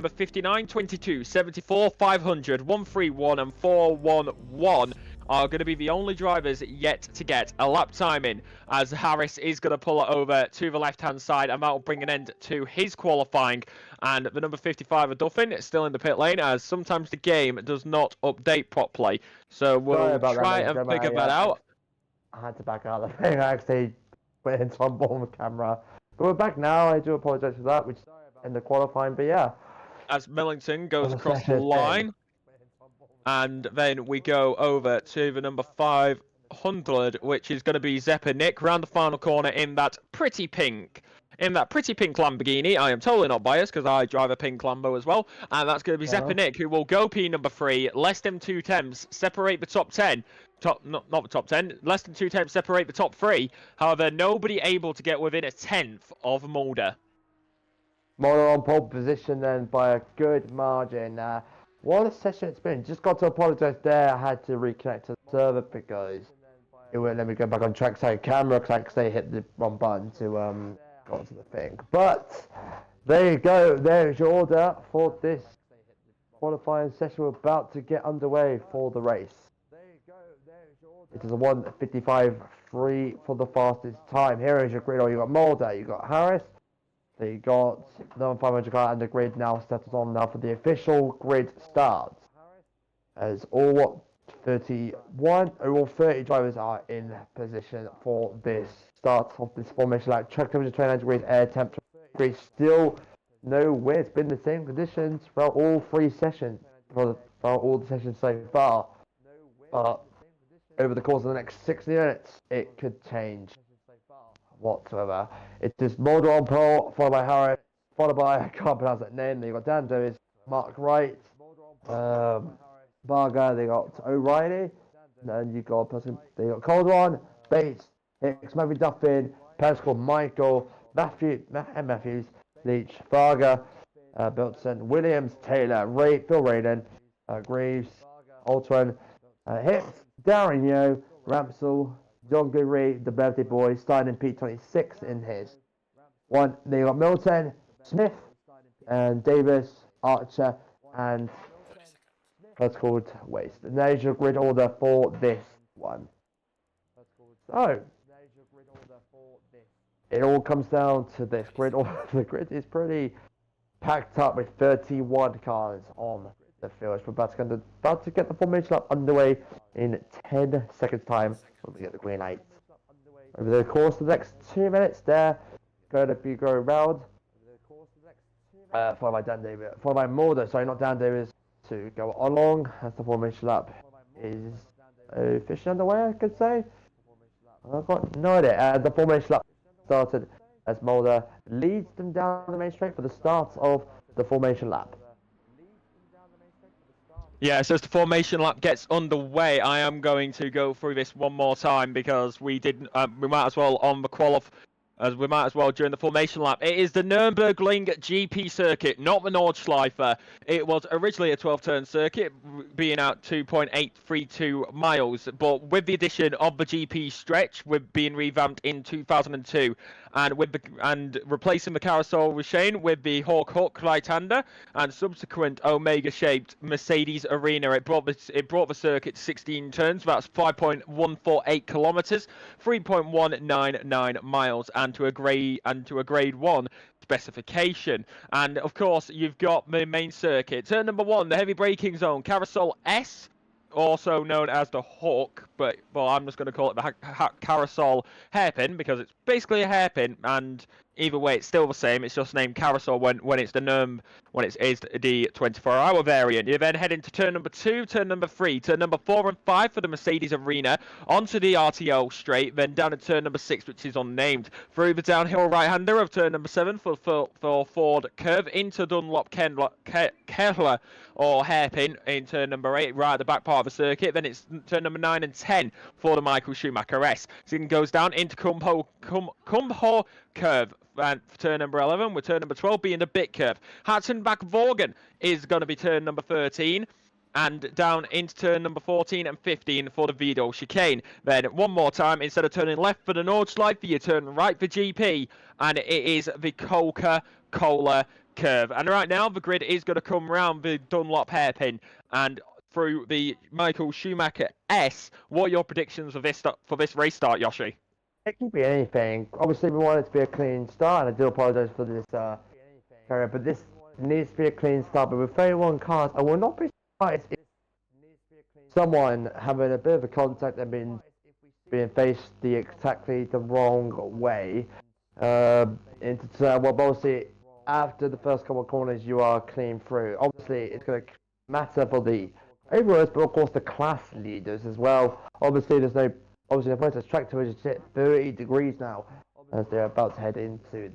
59, 22, 74, 500, 131 and 411 are going to be the only drivers yet to get a lap time in, as Harris is going to pull it over to the left-hand side, and that will bring an end to his qualifying. And the number 55 of Duffin is still in the pit lane, as sometimes the game does not update properly. So we'll try and figure that out. I had to back out of the thing. I actually went into on the camera. But we're back now. I do apologise for that, which is in the qualifying, but yeah. As Millington goes across the line. And then we go over to the number 500, which is going to be Zeppa Nick, round the final corner in that pretty pink Lamborghini. I am totally not biased because I drive a pink Lambo as well. And that's going to be Zeppa Nick, who will go P number 3, less than 2 tenths, separate the top 10. Not the top 10, less than 2 tenths separate the top 3. However, nobody able to get within a tenth of Mulder. Mulder on pole position then by a good margin. What a session it's been. Just got to apologise there. I had to reconnect to the server because it wouldn't let me go back on track side camera because they hit the wrong button to go onto the thing. But there you go. There is your order for this qualifying session. We're about to get underway for the race. It is a 1:55.3 for the fastest time. Here is your grid. You got Mulder, you got Harris. So you got the 500 car, and the grid now started on now for the official grid start. As all 30 drivers are in position for this start of this formation. Like track temperature 29 degrees, air temperature degrees, still no wind. It's been the same conditions throughout all 3 sessions, throughout all the sessions so far. But over the course of the next 60 minutes, it could change. whatsoever. It is Mulder on pole, followed by Harris, followed by, I can't pronounce that name, then you got Dan Davis, Mark Wright, Varga, they got O'Reilly, and then you got they got Coldron, Bates, Hicks, Matthew Duffin, Pascal, Michael, Matthews, Leach, Varga, Bilton, Williams, Taylor, Phil Raiden, Greaves, Altwin, Hicks, Darren Yo, Ramsell, John Goodry, the birthday boy, starting in P26 in his. They got Milton, Smith, and Davis, Archer, and that's called Waste. And there's your grid order for this one. So, it all comes down to this grid order. The grid is pretty packed up with 31 cars on the field. We're about to get the formation lap underway in 10 seconds time when we get the green light. Over the course of the next 2 minutes, they're going to be going round. Followed by Dan Davis, followed by Mulder, sorry, not Dan Davis, to go along as the formation lap is officially underway, I could say. I've got no idea. The formation lap started as Mulder leads them down the main straight for the start of the formation lap. Yeah, so as the formation lap gets underway, I am going to go through this one more time because we didn't. We might as well on the we might as well during the formation lap. It is the Nurburgring GP circuit, not the Nordschleife. It was originally a 12-turn circuit, being out 2.832 miles, but with the addition of the GP stretch, with being revamped in 2002, and replacing the carousel machine with the Hawk Hook right-hander and subsequent Omega-shaped Mercedes Arena, it brought the circuit to 16 turns. That's 5.148 kilometers, 3.199 miles, and to a grade 1 specification. And of course, you've got the main circuit. Turn number 1, the heavy braking zone, carousel S, also known as the Hawk, but well, I'm just going to call it the carousel hairpin because it's basically a hairpin, and either way, it's still the same. It's just named carousel when it's the when it is the 24-hour variant. You then head into turn number 2, turn number 3, turn number 4 and 5 for the Mercedes Arena, onto the RTO straight, then down to turn number 6, which is unnamed, through the downhill right-hander of turn number 7 for Ford curve, into Dunlop Keller or hairpin in turn number 8, right at the back part of the circuit. Then it's turn number 9 and 10 for the Michael Schumacher S. So it goes down into Kumho curve, and for turn number 11, with turn number 12 being the bit curve. Hatzenbach-Vorgen is going to be turn number 13, and down into turn number 14 and 15 for the Vido chicane. Then one more time, instead of turning left for the Nordschleife, you turn right for GP, and it is the Coca-Cola curve. And right now, the grid is going to come round the Dunlop hairpin and through the Michael Schumacher S. What are your predictions for this race start, Yoshi? It can be anything. Obviously, we want it to be a clean start, and I do apologise for this carrier, but this needs to be a clean start. But with 31 cars, I will not be surprised if someone having a bit of a contact and being faced exactly the wrong way into turn. Well, obviously, after the first couple of corners, you are clean through. Obviously, it's going to matter for the overalls, but of course the class leaders as well. Obviously, the point is track to is at 30 degrees now as they're about to head into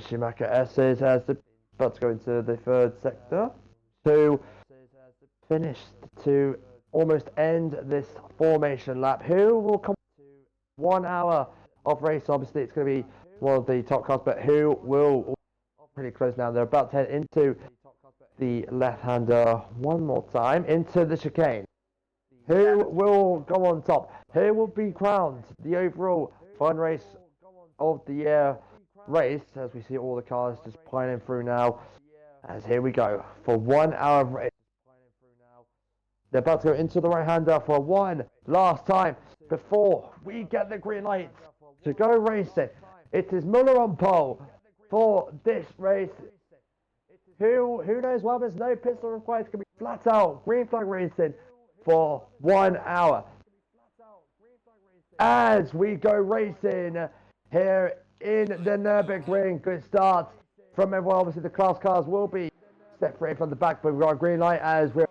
Schumacher S's about to go into the third sector to finish to almost end this formation lap. Who will come 1 hour of race? Obviously, it's going to be one of the top cars, but who will pretty close now? They're about to head into the left-hander one more time into the chicane. Who will go on top? Who will be crowned the overall fun race of the year race? As we see all the cars just piling through now. As here we go for 1 hour of race. They're about to go into the right-hander for one last time before we get the green light to go racing. It is Muller on pole for this race. Who knows? Well, there's no pistol required. It's going to be flat out green flag racing for 1 hour as we go racing here in the Nurburgring. Good start from everyone. Obviously, the class cars will be separated from the back, but we've got a green light as we're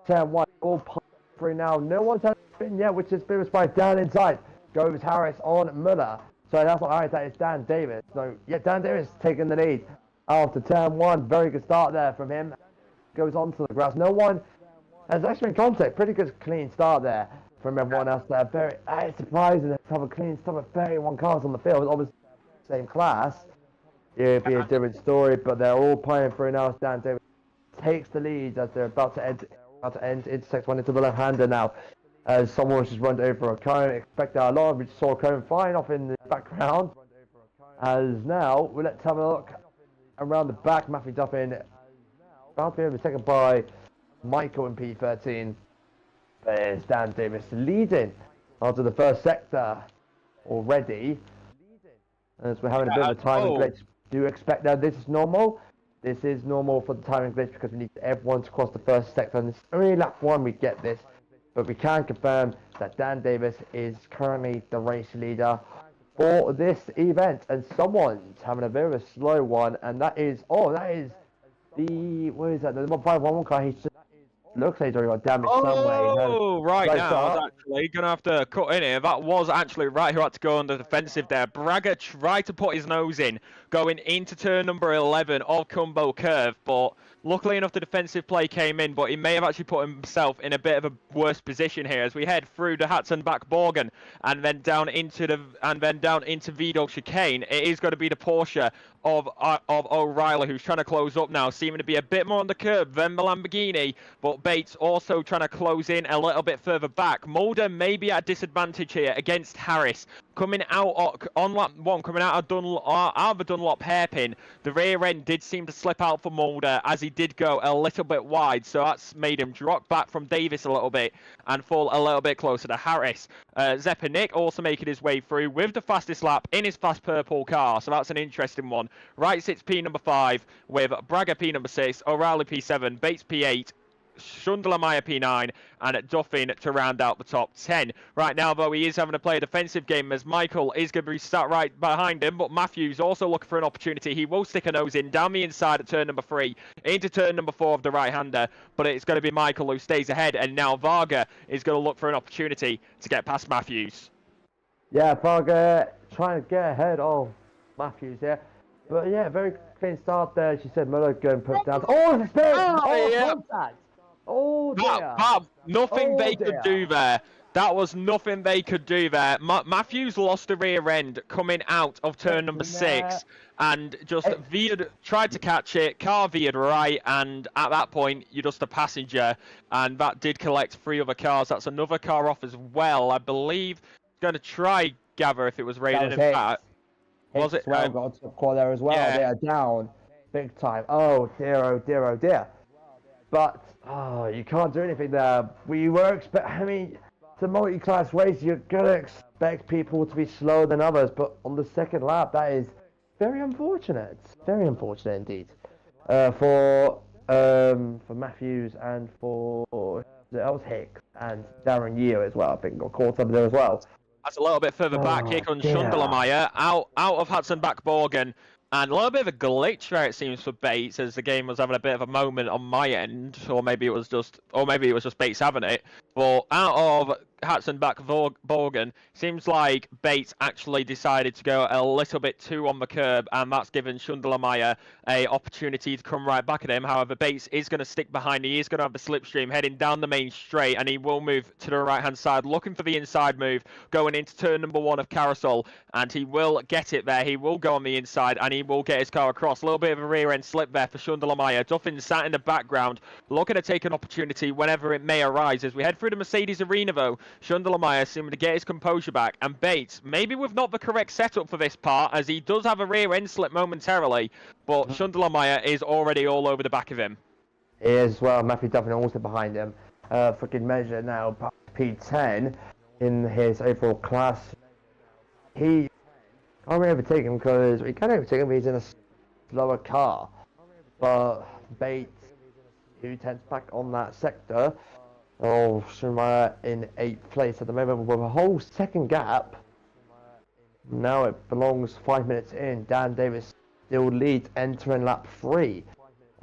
turn 1 all through now. No one's had a spin yet, which has been by down inside. goes Harris on Muller. So that's not Harris, that is Dan Davis. So yeah, Dan Davis taking the lead after turn 1. Very good start there from him. Goes onto the grass. No one has actually in contact. Pretty good clean start there from everyone else there. Very surprising to have a clean start with 31 cars on the field. Obviously same class. It'd be a different story, but they're all playing through now. Dan Davis takes the lead as they're about to end intersect one into the left-hander now. As someone just run over a cone, expect that a lot. We just saw a cone flying off in the background. As now, let's have a look around the back. Matthew Duffin about to be overtaken by Michael in P13. There's Dan Davis leading onto the first sector already. As we're having a bit of a timing glitch. Do you expect that this is normal? This is normal for the timing glitch because we need everyone to cross the first sector. And it's only lap 1 we get this. But we can confirm that Dan Davis is currently the race leader for this event. And someone's having a bit of a slow one. And that is, the, what is that? The number 511 car. He's just, looks like he's already got damage somewhere. Oh, right now, I was actually going to have to cut in here. That was actually right who had to go on the defensive there. Braga tried to put his nose in, going into turn number 11 of Cumbo Curve, but luckily enough the defensive play came in, but he may have actually put himself in a bit of a worse position here as we head through the Hatzenbach Borgen and then down into Vidal chicane. It is going to be the Porsche of O'Reilly who's trying to close up now, seeming to be a bit more on the curb than the Lamborghini, but Bates also trying to close in a little bit further back. Mulder may be at a disadvantage here against Harris. Coming out on lap 1, coming out of the Dunlop hairpin, the rear end did seem to slip out for Mulder as he did go a little bit wide, so that's made him drop back from Davis a little bit and fall a little bit closer to Harris. Zepanik also making his way through with the fastest lap in his fast purple car, so that's an interesting one. Right sits P number 5 with Braga P number 6, O'Reilly P7, Bates P8, Schundler-Meyer P9 and Duffin to round out the top 10. Right now, though, he is having to play a defensive game as Michael is going to be sat right behind him, but Matthews also looking for an opportunity. He will stick a nose in down the inside at turn number 3 into turn number 4 of the right-hander, but it's going to be Michael who stays ahead, and now Varga is going to look for an opportunity to get past Matthews. Yeah, Varga trying to get ahead of Matthews here. But yeah, very clean start there. She said Muller going put down. Oh, the spirit! Oh, yeah. Contact! Oh, dear. Nothing they could do there. That was nothing they could do there. Matthews lost the rear end coming out of turn number 6 and just veered, tried to catch it. Car veered right, and at that point, you're just a passenger. And that did collect 3 other cars. That's another car off as well. I believe going to try gather if it was rated in fact. Was it? Well, got a top quad there as well. Yeah. They are down big time. Oh dear, oh dear, oh dear. But you can't do anything there. We were I mean, it's a multi-class race. You're gonna expect people to be slower than others, but on the second lap, that is very unfortunate. Very unfortunate indeed. For Matthews and for that was Hicks and Darren Yeo as well. I think got caught up there as well. That's a little bit further back. Here comes Schundler-Meyer out of Hatzenbach Borgen. And a little bit of a glitch there, it seems, for Bates, as the game was having a bit of a moment on my end, or maybe it was just Bates having it. But out of Hatzenbach Borgen, seems like Bates actually decided to go a little bit too on the curb, and that's given Schundler-Meyer a opportunity to come right back at him. However, Bates is going to stick behind. He is going to have the slipstream heading down the main straight, and he will move to the right-hand side, looking for the inside move, going into turn number 1 of Carousel, and he will get it there. He will go on the inside, and he will get his car across. A little bit of a rear-end slip there for Schundler-Meyer. Duffin sat in the background, looking to take an opportunity whenever it may arise. As we head through the Mercedes arena, though, Schundler-Meyer seeming to get his composure back, and Bates, maybe with not the correct setup for this part, as he does have a rear-end slip momentarily, but Schundler-Meyer is already all over the back of him. He is as well. Matthew Duffin also behind him. For good measure now, P10 in his overall class. He can't really overtake him because he can overtake him, but he's in a slower car. But Bates, who tends back on that sector, Schundler in 8th place at the moment with a whole second gap. Now it belongs 5 minutes in. Dan Davis still leads entering lap 3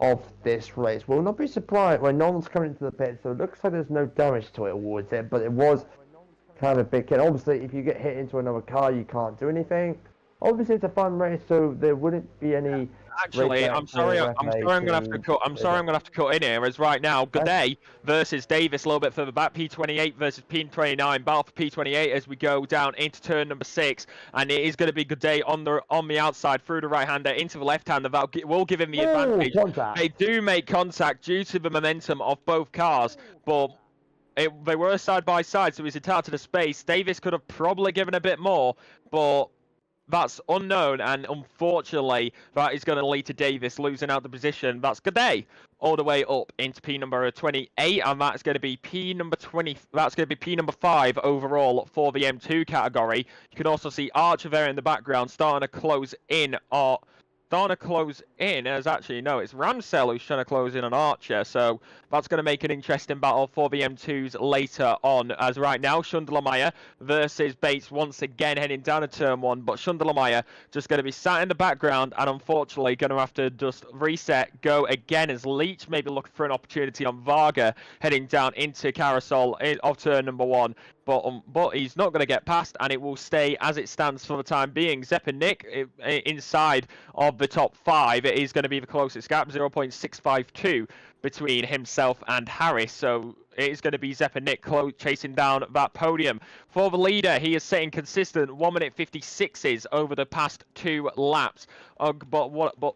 of this race. We'll not be surprised when no one's coming into the pit, so it looks like there's no damage to it towards it, but it was kind of a big hit. Obviously, if you get hit into another car, you can't do anything. Obviously, it's a fun race, so there wouldn't be any. Actually, I'm sorry I'm gonna have to cut. I'm sorry I'm gonna have to cut in here. As right now, G'day versus Davis a little bit further back. P28 versus P29. Battle for P28 as we go down into turn number 6, and it is going to be G'day on the outside through the right hander into the left hander. That will give him the advantage. They do make contact due to the momentum of both cars, but. They were side by side, so he's entitled to the space. Davis could have probably given a bit more, but that's unknown, and unfortunately, that is going to lead to Davis losing out the position. That's G'day all the way up into P number 28, and that's going to be P number 20. That's going to be P number 5 overall for the M2 category. You can also see Archer there in the background starting to close in. As actually, no, it's Ramsell who's trying to close in on Archer, so that's going to make an interesting battle for the M2s later on. As right now, Shundelamaya versus Bates once again heading down to turn 1, but Shundelamaya just going to be sat in the background and unfortunately going to have to just reset, go again as Leach maybe looking for an opportunity on Varga heading down into carousel of turn number 1. But he's not going to get past, and it will stay as it stands for the time being. Zepp and Nick inside of the top 5. It is going to be the closest gap, 0.652 between himself and Harris. So it is going to be Zepp and Nick chasing down that podium. For the leader, he is setting consistent 1 minute 56s over the past 2 laps. But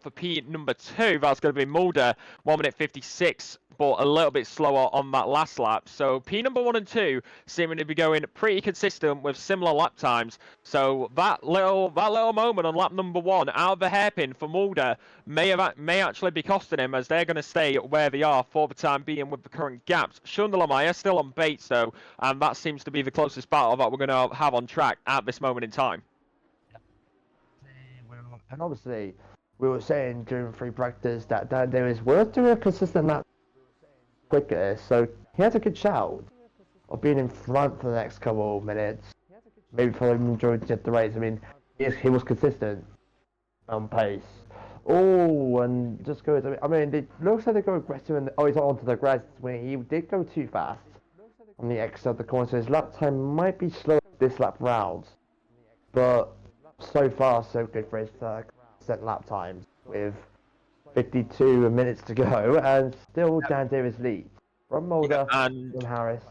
for P number 2, that's going to be Mulder, 1 minute 56. But a little bit slower on that last lap. So P number 1 and 2 seeming to be going pretty consistent with similar lap times. So that little moment on lap number 1 out of the hairpin for Mulder may actually be costing him, as they're going to stay where they are for the time being with the current gaps. Shundelamaya still on Bates though, and that seems to be the closest battle that we're going to have on track at this moment in time. And obviously, we were saying during free practice that there is worth doing a consistent lap quicker, so he has a good shout of being in front for the next couple of minutes, maybe for the majority of the race. I mean, he was consistent on pace. Oh, and just goes. I mean, it looks like they go aggressive, and he's onto the grass when he did go too fast on the exit of the corner, so his lap time might be slow this lap round, but so far so good for his lap times with 52 minutes to go, and still Dan Davis leads from Mulder and Harris.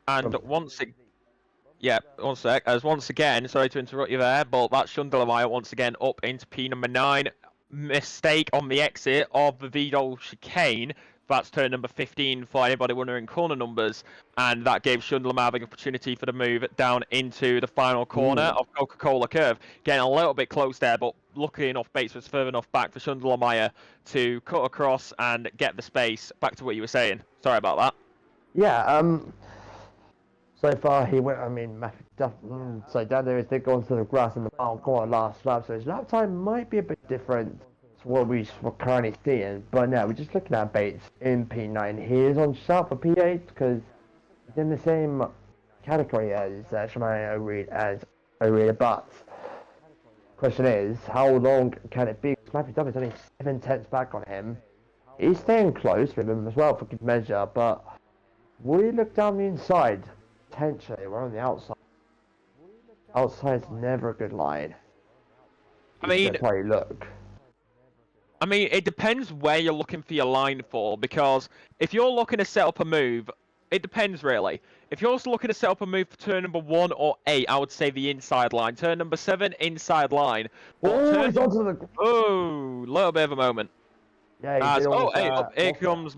And once again, sorry to interrupt you there, but that's Shundelamaya once again up into P number 9. Mistake on the exit of the Vidal chicane. That's turn number 15 for anybody wondering corner numbers, and that gave Shundelamaya the opportunity for the move down into the final corner of Coca-Cola Curve. Getting a little bit close there, but luckily enough, Bates was further enough back for Shundelamaya to cut across and get the space. Back to what you were saying. Sorry about that. Yeah, so far he went, I mean, so Dan Davis did go onto the grass in the final corner last lap, so his lap time might be a bit different to what we're currently seeing, but now we're just looking at Bates in P9. He is on sharp for P8 because he's in the same category as Shemai O'Reilly, but question is, how long can it be? Matthew Duffy's only 7/10 back on him. He's staying close with him as well for good measure, but we look down the inside. Potentially, we're on the outside. Outside's never a good line. I mean, that's why you look. I mean, it depends where you're looking for your line for, because if you're looking to set up a move, it depends really. If you're also looking to set up a move for turn number 1 or 8, I would say the inside line. Turn number 7, inside line. Oh, he's onto the... Oh, little bit of a moment. Yeah, here comes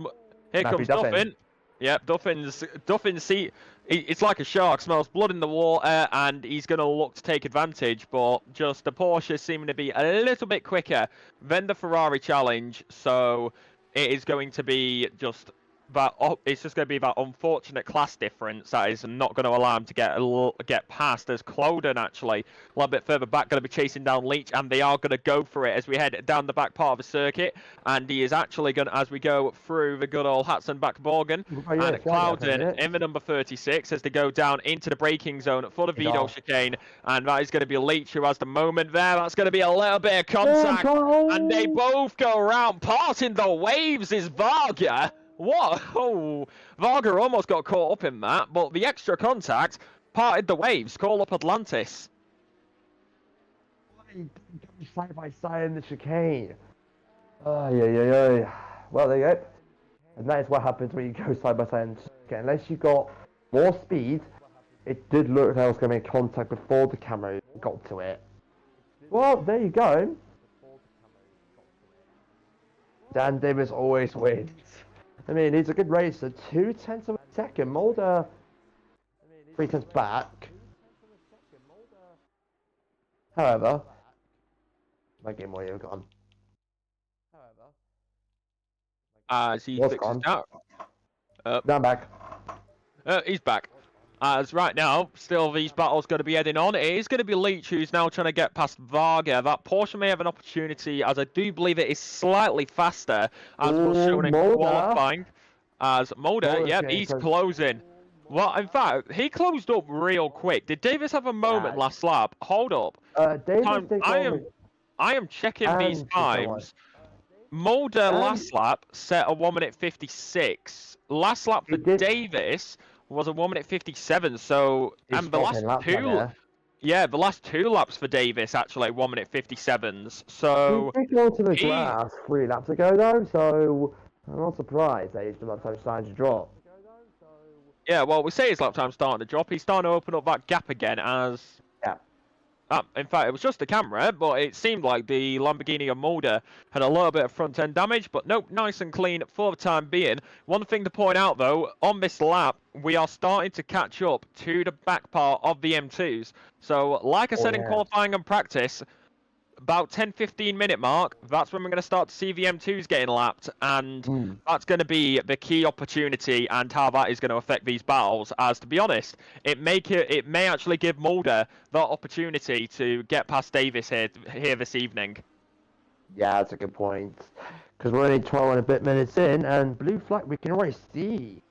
Duffin. Yep, Duffin's seat. It's like a shark, smells blood in the water, and he's going to look to take advantage, but just the Porsche seeming to be a little bit quicker than the Ferrari Challenge, so it is going to be just that. It's just going to be that unfortunate class difference that is not going to allow him to get past. There's Cloden actually a little bit further back, going to be chasing down Leach, and they are going to go for it as we head down the back part of the circuit. And he is actually going to, as we go through the good old Hatzenbach-Borgen, and Clouden in the number 36 as they go down into the braking zone for the Vidal chicane, and that is going to be Leach who has the moment there. That's going to be a little bit of contact, and they both go around. Parting the waves is Varga. What? Oh, Varga almost got caught up in that, but the extra contact, parted the waves. Call up Atlantis. Side by side in the chicane. Oh, yeah. Well, there you go. And that is what happens when you go side by side in the chicane. Unless you got more speed, it did look like I was going to make contact before the camera got to it. Well, there you go. Dan Davis always wins. I mean, he's a good racer. 0.2 of a second. Mulder 0.3 back. However, my game audio gone. As he What's fixes gone? that. Now I'm back. He's back. As right now, still these battles going to be heading on. It is going to be Leach who's now trying to get past Varga. That Porsche may have an opportunity, as I do believe it is slightly faster, as was shown in qualifying. As Mulder, yep, he's closing. Well, in fact, he closed up real quick. Did Davis have a moment last lap? Hold up. I am checking these times. Mulder last lap set a 1 minute 56. Last lap for Davis was a 1 minute 57. So, and the last the last 2 laps for Davis actually 1 minute 57s. So he did go to the grass 3 laps ago though, so I'm not surprised that his lap time starting to drop. Yeah, well, we say his lap time starting to drop. He's starting to open up that gap again as. In fact, it was just the camera, but it seemed like the Lamborghini of Mulder had a little bit of front-end damage, but nope, nice and clean for the time being. One thing to point out, though, on this lap, we are starting to catch up to the back part of the M2s. So, like I said in qualifying and practice, about 10-15 minute mark, that's when we're going to start to see the M2s getting lapped, and that's going to be the key opportunity and how that is going to affect these battles. As to be honest, it may actually give Mulder that opportunity to get past Davis here this evening. Yeah, that's a good point. Because we're only 12 and a bit minutes in, and blue flag, we can already see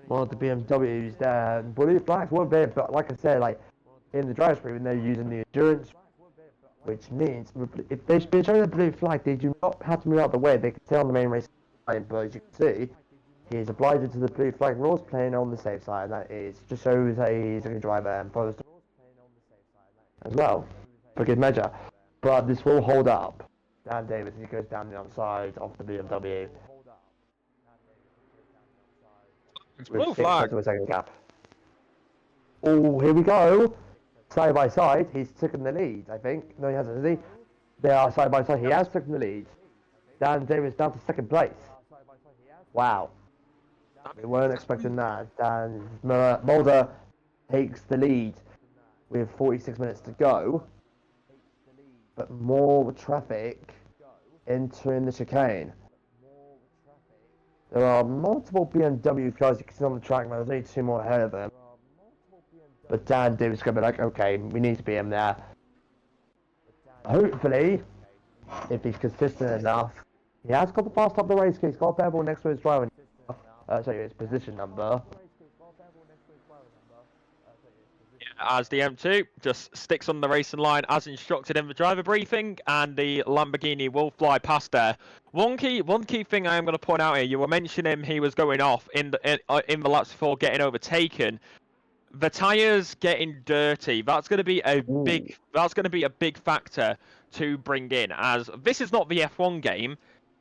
one of the BMWs there. Blue flags won't be, but like I said, like in the drive screen, they're using the endurance. Which means, if they're showing the blue flag, they do not have to move out of the way. They can stay on the main race line, but as you can see, he is obliged to the blue flag rules, playing on the safe side. That is just shows that he's a good driver and follows the rules as well, for good measure. But this will hold up. Dan Davis, he goes down the outside of the BMW. It's blue flag. To a second gap. Oh, here we go. Side by side, he's taken the lead, I think. No, he hasn't, has he? They are side by side. He has taken the lead. Dan Davis down to second place. Wow. We weren't expecting that. Dan Mulder takes the lead with 46 minutes to go. But more traffic entering the chicane. There are multiple BMW cars you can see on the track, but there's only 2 more ahead of them. But Dan Davis is going to be like, okay, we need to be him there. Hopefully, if he's consistent enough, he has got the fast top of the race. He's got a pebble next to his driver. Sorry, his position number. As the M2 just sticks on the racing line as instructed in the driver briefing, and the Lamborghini will fly past there. One key thing I am going to point out here, you were mentioning he was going off in the laps before getting overtaken. The tires getting dirty. That's going to be a big factor to bring in, as this is not the F1 game.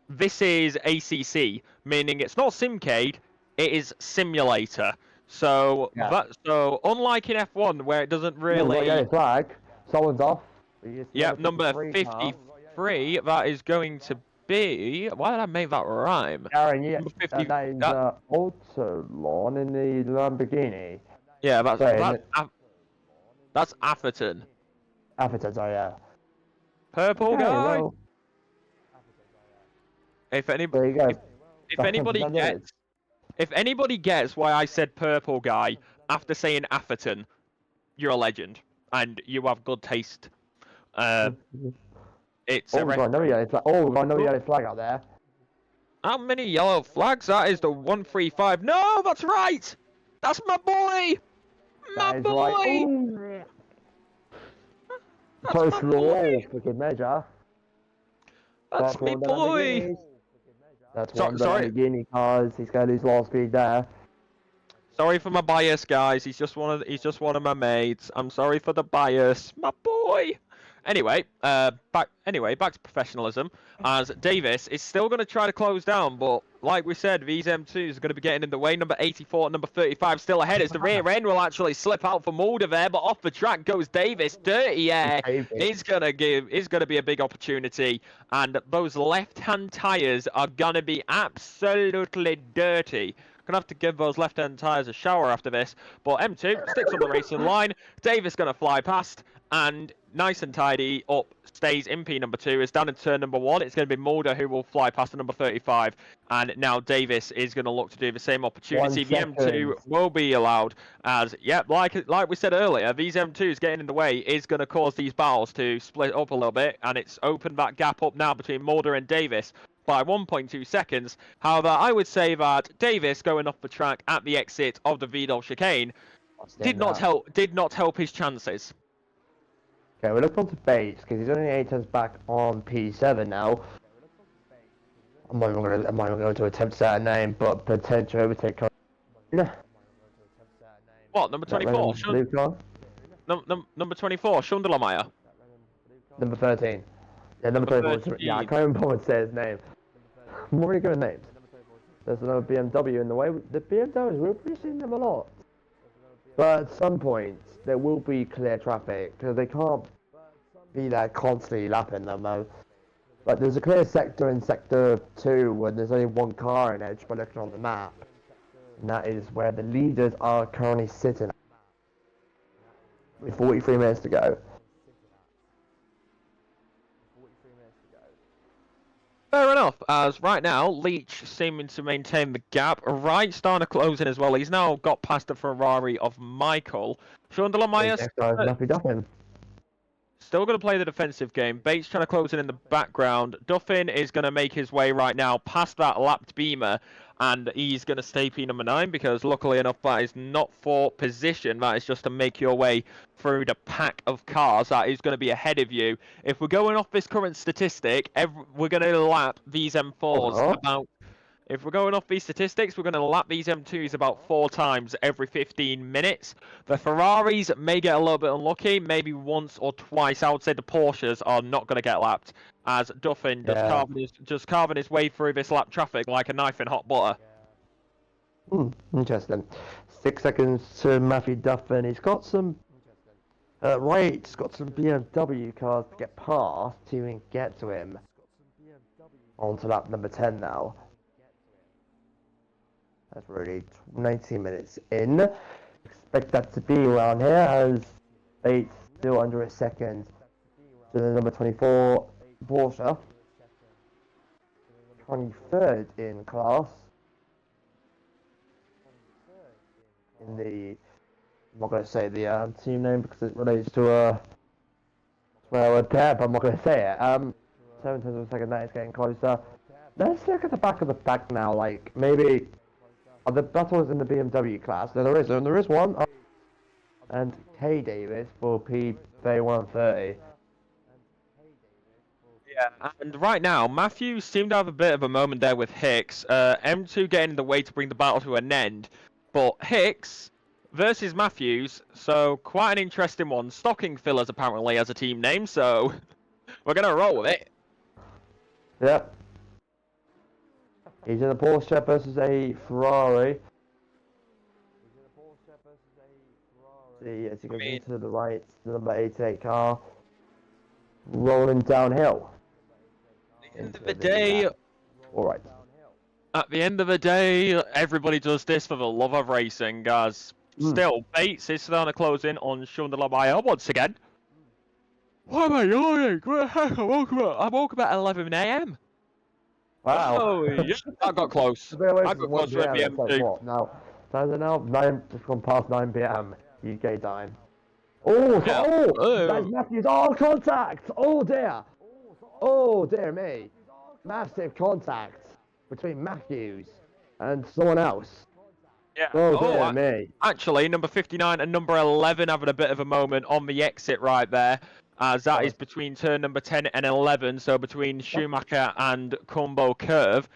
This is ACC, meaning it's not Simcade, it is simulator. So so unlike in F1 where it doesn't really. Yeah, flag. Someone's off. Yeah, number 53. That is going to be. Why did I make that rhyme? Aaron, yeah, that is Autolon in the Lamborghini. Yeah, that's Atherton. Atherton, sorry, yeah. Purple guy. Well. If anybody gets why I said purple guy after saying Atherton, you're a legend and you have good taste. It's we've got another yellow flag. Oh, we've got another yellow flag out there. How many yellow flags? That is the 135. No, that's right. That's my boy. My boy! Right. Close to the wall for good measure. That's my boy! That's one Lamborghini cars. He's going to lose a lot of speed there. Sorry for my bias, guys. He's just one of my mates. I'm sorry for the bias, my boy. Anyway, back to professionalism. As Davis is still going to try to close down, but like we said, these M2s are going to be getting in the way. Number 84, number 35 still ahead as the rear end will actually slip out for Mulder there, but off the track goes Davis. Dirty air is going to be a big opportunity, and those left-hand tires are going to be absolutely dirty. Gonna have to give those left-hand tires a shower after this, but M2 sticks on the racing line. Davis gonna fly past, and nice and tidy up stays in P number 2. It's down in turn number 1. It's going to be Mulder who will fly past the number 35, and now Davis is going to look to do the same opportunity. The M2 will be allowed, as like we said earlier, these M2s getting in the way is going to cause these battles to split up a little bit, and it's opened that gap up now between Mulder and Davis by 1.2 seconds. However, I would say that Davis going off the track at the exit of the Vidal chicane did not help his chances. Okay, we'll look on to Bates because he's only 8 turns back on P7 now. I'm not even going to attempt to say a name, but potential overtake. What, number 24? Number 24, Schundermeyer. Number 13. Yeah, number 24. Yeah, I can't remember what to say his name. I'm already good at names. There's another BMW in the way. The BMWs, we're probably seeing them a lot. But at some point, there will be clear traffic, because they can't be there constantly lapping them, though. Like, there's a clear sector in Sector 2 where there's only one car in edge by looking on the map. And that is where the leaders are currently sitting. With 43 minutes to go. Fair enough, as right now, Leach seeming to maintain the gap. Wright starting to close in as well. He's now got past the Ferrari of Michael. Schundermeyer still going to play the defensive game. Bates trying to close in the background. Duffin is going to make his way right now past that lapped Beamer, and he's going to stay P number 9 because luckily enough that is not for position. That is just to make your way through the pack of cars that is going to be ahead of you. If we're going off this current statistic, we're going to lap these M4s about... If we're going off these statistics, we're going to lap these M2s about 4 times every 15 minutes. The Ferraris may get a little bit unlucky, maybe once or twice. I would say the Porsches are not going to get lapped, as Duffin just carving his way through this lap traffic like a knife in hot butter. Interesting. 6 seconds to Matthew Duffin. He's got some... Wright's got some BMW cars to get past to even get to him. On to lap number 10 now. That's really 19 minutes in. Expect that to be around here as Bates still under a second to the number 24 Porsche. 23rd in class. In the, I'm not going to say the team name because it relates to a word there, but I'm not going to say it. 7 tenths of a second, that is getting closer. Let's look at the back of the pack now, like maybe. The battles in the BMW class. There is one. And K Davis for P130. Yeah, and right now, Matthews seemed to have a bit of a moment there with Hicks. M2 getting in the way to bring the battle to an end. But Hicks versus Matthews, so quite an interesting one. Stocking Fillers apparently as a team name, so we're going to roll with it. Yep. He's in a Porsche versus a Ferrari. See, as he goes into the right, the number 88 car, rolling downhill. At the end of the day, all right. At the end of the day, everybody does this for the love of racing, guys. Still, Bates is starting to close in on Schundermeyer once again. Why am I yawning? I woke up at 11 AM. Wow. Oh, yeah, I got close. I got close to M2. Now, it's gone past 9 PM UK time. Oh, that's Matthews. Oh, contact! Oh dear. Oh dear me. Massive contact between Matthews and someone else. Yeah. Oh dear me. Actually, number 59 and number 11 having a bit of a moment on the exit right there. As that is between turn number 10 and 11, so between Schumacher and Combo Curve.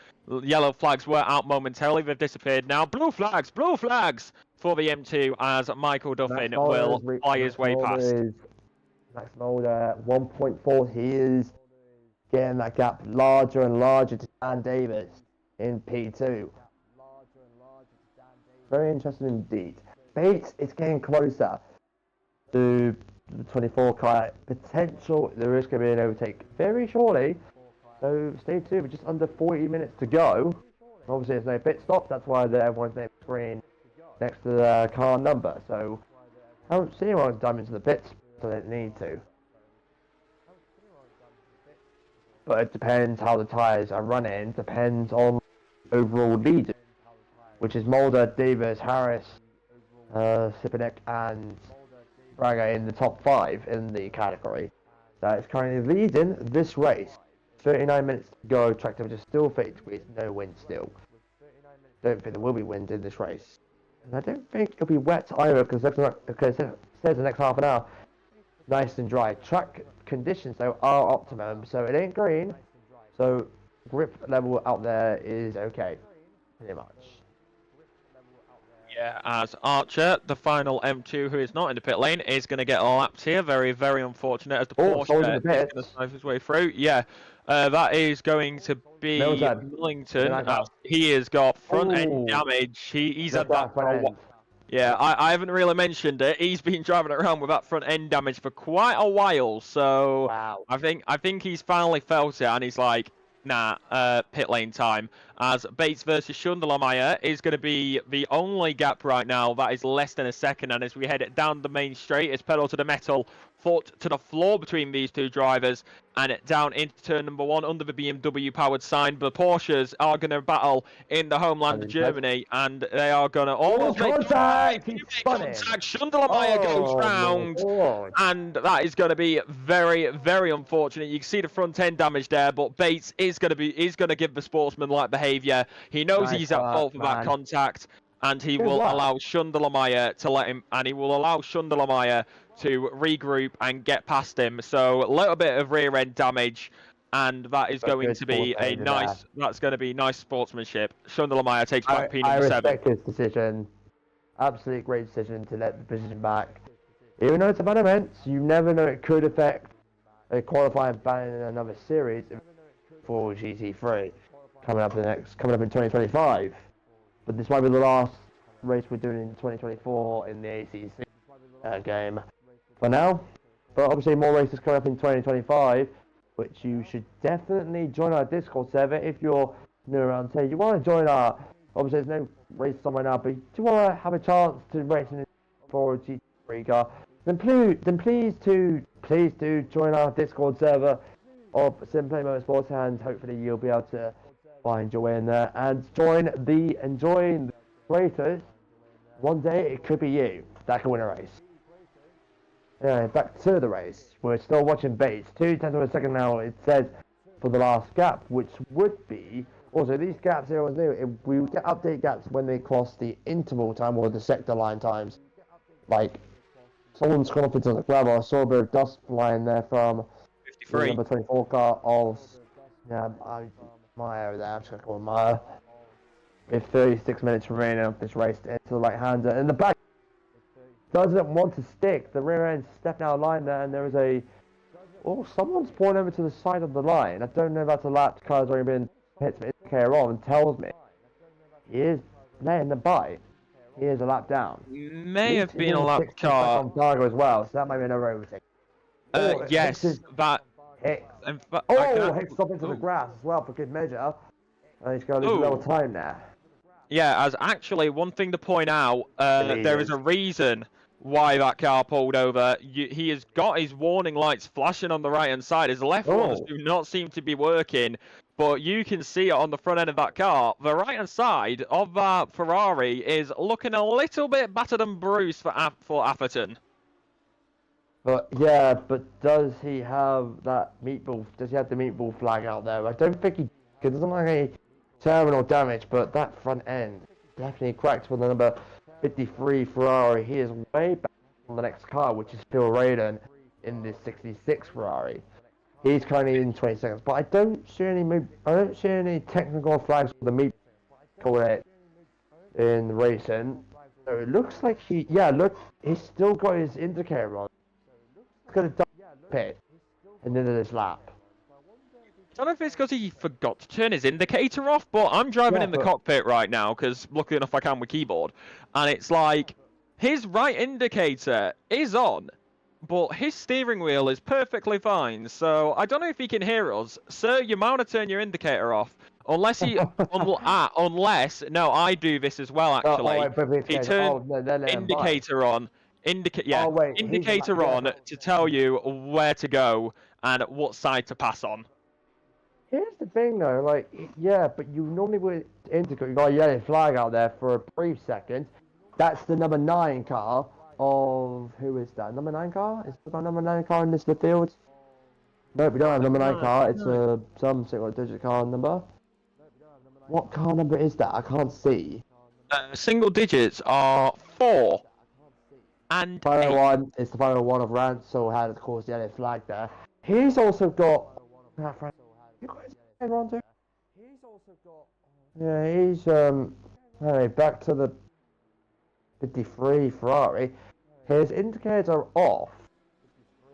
Yellow flags were out momentarily, they've disappeared now. Blue flags! for the M2 as Michael Duffin will fly his way past. Max Mulder 1.4. He is getting that gap larger and larger to Dan Davis in P2. Very interesting indeed. Bates is getting closer to the 24 car. Potential, there is going to be an overtake very shortly. So stay tuned, with just under 40 minutes to go. Obviously there's no pit stops, that's why everyone's name screen next to the car number. So I don't see anyone dive into the pits, so they don't need to. But it depends how the tyres are running, depends on overall leaders, which is Mulder, Davis, Harris, Sipanek and Braga in the top 5 in the category. That is currently leading this race. 39 minutes to go, track temperature still 30 degrees, no wind still. Don't think there will be wind in this race. And I don't think it'll be wet either, because it says the next half an hour, nice and dry. Track conditions though are optimum, so it ain't green, so grip level out there is okay, pretty much. Yeah, as Archer, the final M2 who is not in the pit lane, is going to get lapped here. Very, very unfortunate as the Porsche is going to snipe his way through. Yeah, that is going to be Millington. He has got front end damage. He's had that for a while. Yeah, I haven't really mentioned it. He's been driving around with that front end damage for quite a while. So wow. I think he's finally felt it, and he's like, nah, pit lane time. As Bates versus Schundermeyer is going to be the only gap right now that is less than a second. And as we head down the main straight, it's pedal to the metal, foot to the floor between these two drivers, and down into turn number 1 under the BMW powered sign. The Porsches are going to battle in the homeland of Germany, and they are going to almost make contact. Schundermeyer goes round, and that is going to be very, very unfortunate. You can see the front end damage there, but Bates is going to give the sportsman-like behaviour. He knows he's at fault for that contact, and he will allow Schundermeyer to let him, and he will allow Schundermeyer to regroup and get past him. So a little bit of rear end damage, and that is going to be a nice. That's going to be nice sportsmanship. Schundermeyer takes back P number 7. I respect his decision. Absolutely great decision to let the position back. Even though it's a bad event, you never know, it could affect a qualifying ban in another series for GT3 coming up in 2025. But this might be the last race we're doing in 2024 in the ACC game for now. But obviously more races coming up in 2025, which you should definitely join our Discord server if you're new around here. You want to join our, obviously there's no race somewhere now, but do you want to have a chance to race in for a GT3 car, then please do join our Discord server of SimPlay Motorsport, and hopefully you'll be able to find your way in there and join the creators. One day it could be you that can win a race. Yeah, back to the race. We're still watching Bates. 2 tenths of a second now, it says, for the last gap, which would be... Also, these gaps here was new. We would get update gaps when they cross the interval time or the sector line times. Like, someone's gone up into the gravel. I saw a bit of dust flying there from 53. The number 24 car of... Yeah, Meyer there. I'm just going to call him Meyer. With 36 minutes remaining of this race into the right-hander. And the back doesn't want to stick. The rear end stepping out of line there, and there is a... Oh, someone's pouring over to the side of the line. I don't know if that's a lap car's already been hit me. Indicator on and tells me he is letting them by. He is a lap down. May have been a lap car on Dargo as well, so that might be another overtake. Yes, that. Hicks stopped into the grass as well for good measure. And he's going to lose a little time there. Yeah, as actually one thing to point out, there is a reason why that car pulled over. He has got his warning lights flashing on the right hand side. His left ones do not seem to be working, but you can see it on the front end of that car. The right hand side of that Ferrari is looking a little bit battered and bruised for Atherton. But yeah, but does he have that meatball? Does he have the meatball flag out there? I don't think he. It doesn't look like any terminal damage, but that front end definitely cracked for the number 53 Ferrari. He is way back on the next car, which is Phil Radon in this 66 Ferrari. He's currently in 20 seconds, but I don't see any technical flags for the meat call it in racing. So it looks like look, he's still got his indicator on. He's got a double pit in the end of this lap. I don't know if it's because he forgot to turn his indicator off, but I'm driving in the cockpit right now because luckily enough I can with keyboard, and it's like his right indicator is on, but his steering wheel is perfectly fine. So I don't know if he can hear us. Sir, you might want to turn your indicator off. Unless he, unless, no, I do this as well actually. He turned indicator on, indicator on to tell you where to go and what side to pass on. Here's the thing though, like, but you normally would indicate, you got a yellow flag out there for a brief second. That's the number 9 car of, who is that? Number 9 car? Is there a number 9 car in this field? No, we don't have number 9 car, it's some single digit car number. What car number is that? I can't see. Single digits are 4 and 501 is the final one of Ransel had, of course, the yellow flag there. He's also got... You guys around there? Yeah, he's anyway, back to the 53 Ferrari. His indicators are off.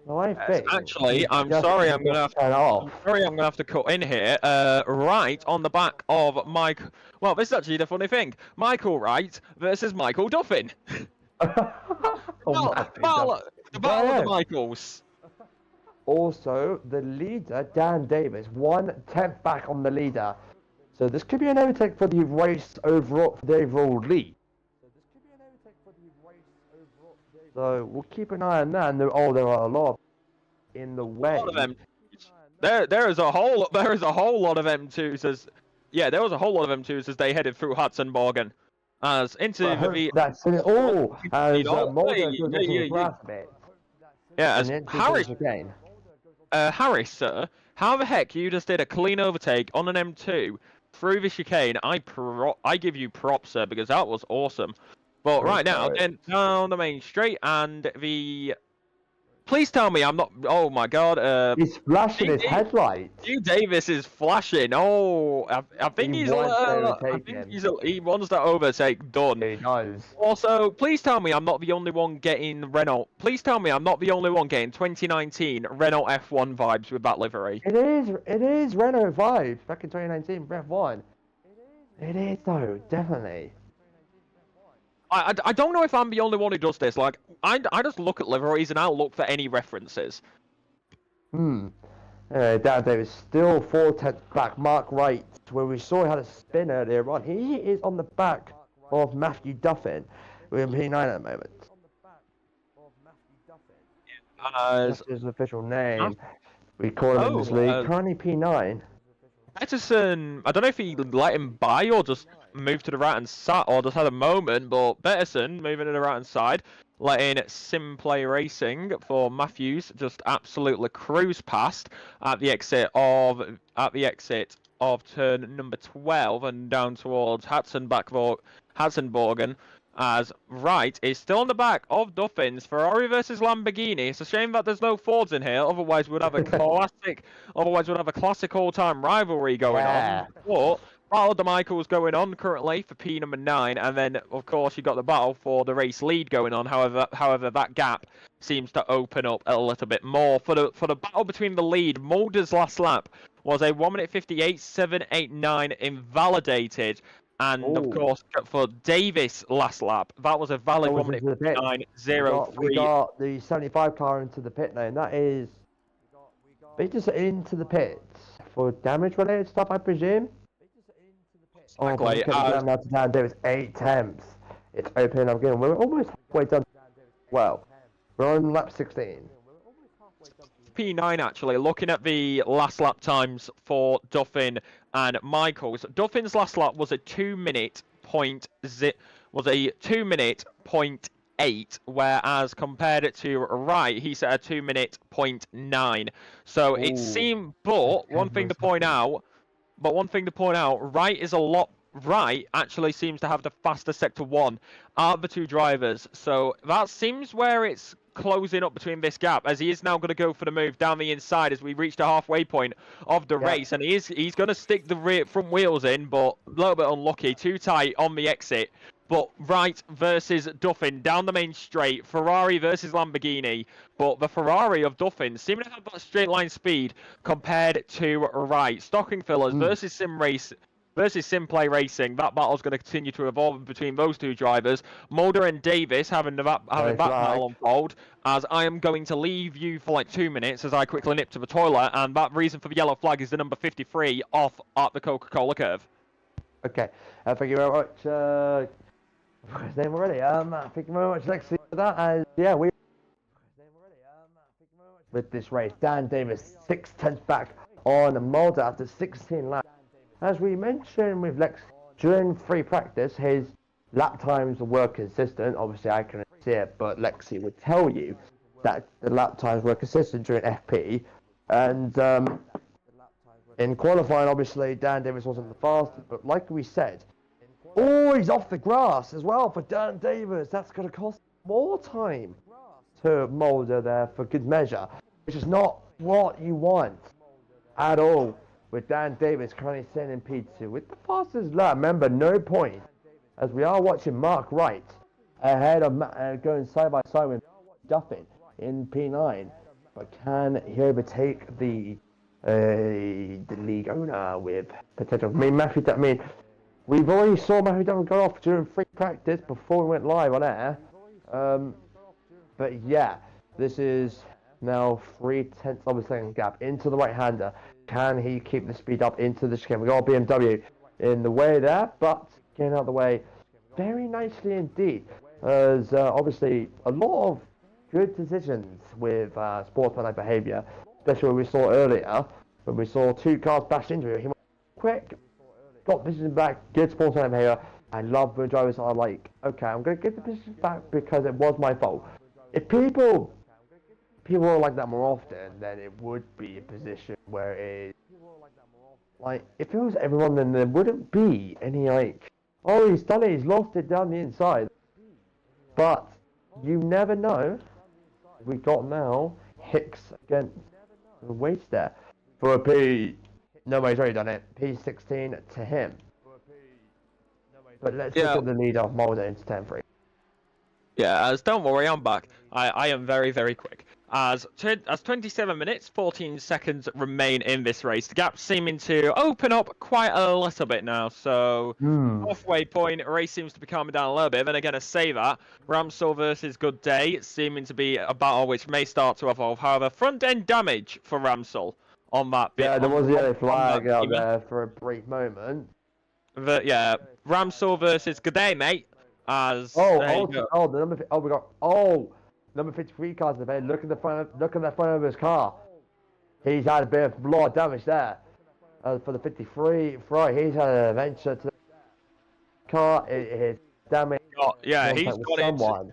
No, I think. Actually, I'm sorry, I'm gonna have to cut in here. Wright on the back of Mike. Well, this is actually the funny thing. Michael Wright versus Michael Duffin. The battle of the Michaels. Also, the leader, Dan Davis, 1/10 back on the leader. So this could be an overtake for the race overall, for the overall lead. So we'll keep an eye on that. And there are a lot in the way. A lot of them. There is a whole lot of M2s as there was a whole lot of M2s as they headed through Hudson-Borgen. As into the that's it all. As as Harris again. Harris, sir, how the heck you just did a clean overtake on an M2 through the chicane? I give you props, sir, because that was awesome. But right now, then down the main straight and the. Please tell me I'm not. Oh my God! He's flashing his headlights. Hugh Davis is flashing. Oh, I think he wants that overtake done. He does. Also, please tell me I'm not the only one getting Renault. Please tell me I'm not the only one getting 2019 Renault F1 vibes with that livery. It is Renault vibes back in 2019 F1. It is though, definitely. I don't know if I'm the only one who does this. Like, I just look at liveries and I'll look for any references. Dan Davis still 4/10 back. Mark Wright, where we saw he had a spin earlier on. He is on the back of Matthew Duffin with P9 at the moment. That's his official name. We call him in this league. Currently P9. Peterson, I don't know if he let him by or just moved to the right hand side or just had a moment, but Peterson moving to the right hand side, letting SimPlay Racing for Matthews just absolutely cruise past at the exit of turn number 12 and down towards Hudson-Borgen. As Wright is still on the back of Duffin's Ferrari versus Lamborghini. It's a shame that there's no Fords in here, otherwise we'd have a classic all-time rivalry going on. But Battle of the Michaels going on currently for P number 9, and then of course you got the battle for the race lead going on. However, that gap seems to open up a little bit more for the battle between the lead. Mulder's last lap was a 1:58.789 invalidated. And of course, for Davis' last lap, that was a valid 1:59.03. We got the 75 car into the pit lane. That is, they just into the pits for damage-related stuff, I presume. Exactly. Now to Dan Davis, 8/10. It's open. We're almost halfway done. Well, we're on lap 16. P9 actually looking at the last lap times for Duffin and Michaels. Duffin's last lap was a 2:minute.8, whereas compared to Wright, he set a 2:minute.9. So it seemed, but one thing to point out, Wright actually seems to have the faster sector 1 out of the two drivers. So that seems where it's closing up between this gap, as he is now going to go for the move down the inside as we reach the halfway point of the race, and he's going to stick the front wheels in, but a little bit unlucky, too tight on the exit. But Wright versus Duffin down the main straight, Ferrari versus Lamborghini, but the Ferrari of Duffin seem to have that straight line speed compared to Wright. Stocking fillers versus SimPlay Racing. That battle's going to continue to evolve between those two drivers. Mulder and Davis having that battle unfold, as I am going to leave you for like 2 minutes as I quickly nip to the toilet, and that reason for the yellow flag is the number 53 off at the Coca-Cola curve. Okay, thank you very much. His name already. Thank you very much, Lexi, for that. And yeah, with this race, Dan Davis 6/10 back on Mulder after 16 laps. As we mentioned with Lexi during free practice, his lap times were consistent. Obviously, I couldn't see it, but Lexi would tell you that the lap times were consistent during FP. And in qualifying, obviously, Dan Davis wasn't the fastest, but like we said, he's off the grass as well for Dan Davis. That's going to cost more time to Mulder there for good measure, which is not what you want at all. With Dan Davis currently sitting in P2 with the fastest lap. Remember, no point, as we are watching Mark Wright ahead of going side by side with Duffin in P9. But can he overtake the league owner with potential? We've already saw Matthew Duffin go off during free practice before we went live on air. But yeah, this is now 3/10 of a second gap into the right-hander. Can he keep the speed up into the chicane? We got BMW in the way there, but getting out of the way very nicely indeed. As obviously a lot of good decisions with sportsmanlike behaviour, especially when we saw earlier, when we saw two cars bash into him. He went quick, got position back, good sportsmanlike behaviour. I love when drivers are like, okay, I'm going to get the position back because it was my fault. If people were like that more often, then it would be a position where it, like, if it was everyone, then there wouldn't be any like, oh, he's done it, he's lost it down the inside. But you never know. We got now Hicks against the weights there for a P. No, he's already done it. P16 to him. But let's look at the lead of Mulder into 10-3. Yeah, don't worry, I'm back. I am very, very quick. As 27 minutes, 14 seconds remain in this race. The gap's seeming to open up quite a little bit now. So, halfway point, race seems to be calming down a little bit. Then again, I say that, Ramsell versus Good Day seeming to be a battle which may start to evolve. However, front-end damage for Ramsell on that bit. Yeah, there was a yellow flag out there for a brief moment. But yeah, Ramsell versus Good Day, mate. As number 53 car's in the bed. Look at the front of his car. He's had a bit of lot of damage there. For the 53 Ferrari, he's had an adventure to the car. His damage. He's got someone.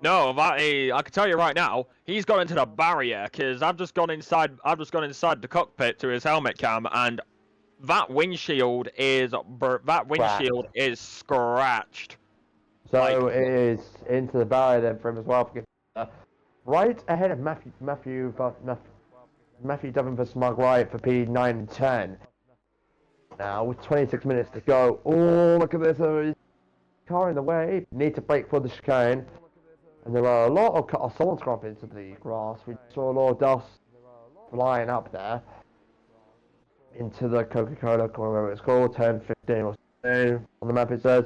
No, I can tell you right now, he's got into the barrier because I've just gone inside the cockpit to his helmet cam, and that windshield is scratched. So it is into the barrier then for him as well. Right ahead of Matthew Duffin versus Mark Wright for P9 and 10. Now with 26 minutes to go. Oh, look at this! Car in the way. Need to brake for the chicane. And there are a lot of cars. Someone's gone up into the grass. We saw a lot of dust flying up there into the Coca-Cola, whatever it's called, 10, 15 or something. On the map it says.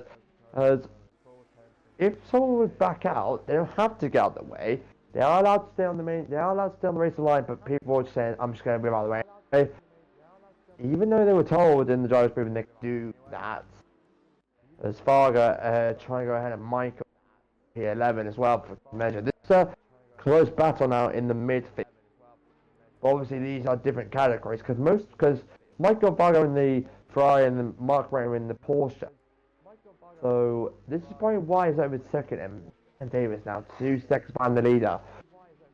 If someone would back out, they don't have to get out of the way. They are allowed to stay on the racing line, but people are saying, I'm just going to move out of the way. Okay? Even though they were told in the driver's briefing they could do that, as Farga trying to go ahead and Michael P11 as well for measure. This is a close battle now in the midfield. Obviously, these are different categories because Michael Farga in the Ferrari and the Mark Wright in the Porsche. So this is probably why he's over second and Davis now 2 seconds behind the leader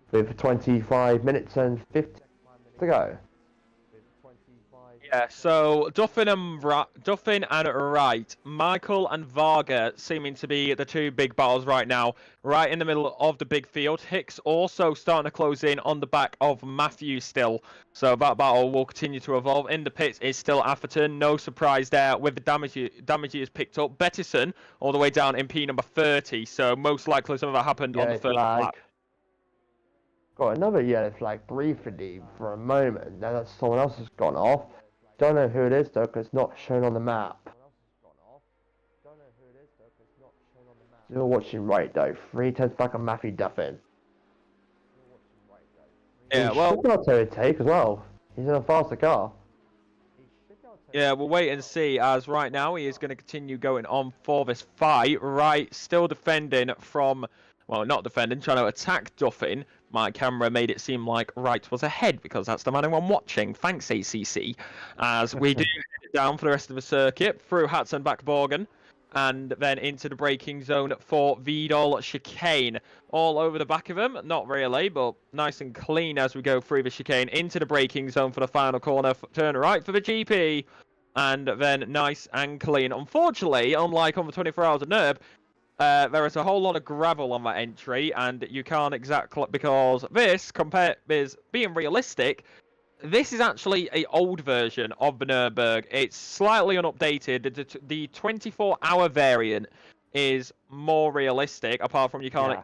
with 25 minutes and 50 to go. Yeah, so Duffin and Wright, Michael and Varga seeming to be the two big battles right now, right in the middle of the big field. Hicks also starting to close in on the back of Matthew still. So that battle will continue to evolve. In the pits is still Atherton, no surprise there with the damage he has picked up. Bettison all the way down in P number 30, so most likely some of that happened on the first lap. Got another yellow flag briefly for a moment. Now that someone else has gone off. Don't know who it is though, because it's not shown on the map. Still watching right though. 3/10 back on Matthew Duffin. Yeah, he well, should be able to overtake as well. He's in a faster car. Yeah, we'll wait and see, as right now he is going to continue going on for this fight. Right, still defending from, well, not defending, trying to attack Duffin. My camera made it seem like Wright was ahead, because that's the man who I'm watching. Thanks, ACC. As we do head down for the rest of the circuit, through Hatzenbach-Borgen, and then into the braking zone for Vidal chicane. All over the back of him, not really, but nice and clean as we go through the chicane into the braking zone for the final corner. Turn right for the GP, and then nice and clean. Unfortunately, unlike on the 24 Hours of Nurb, there is a whole lot of gravel on that entry, and you can't exactly, because this, is being realistic, this is actually an old version of the Nurburgring. It's slightly unupdated. The 24-hour variant is more realistic, apart from you can't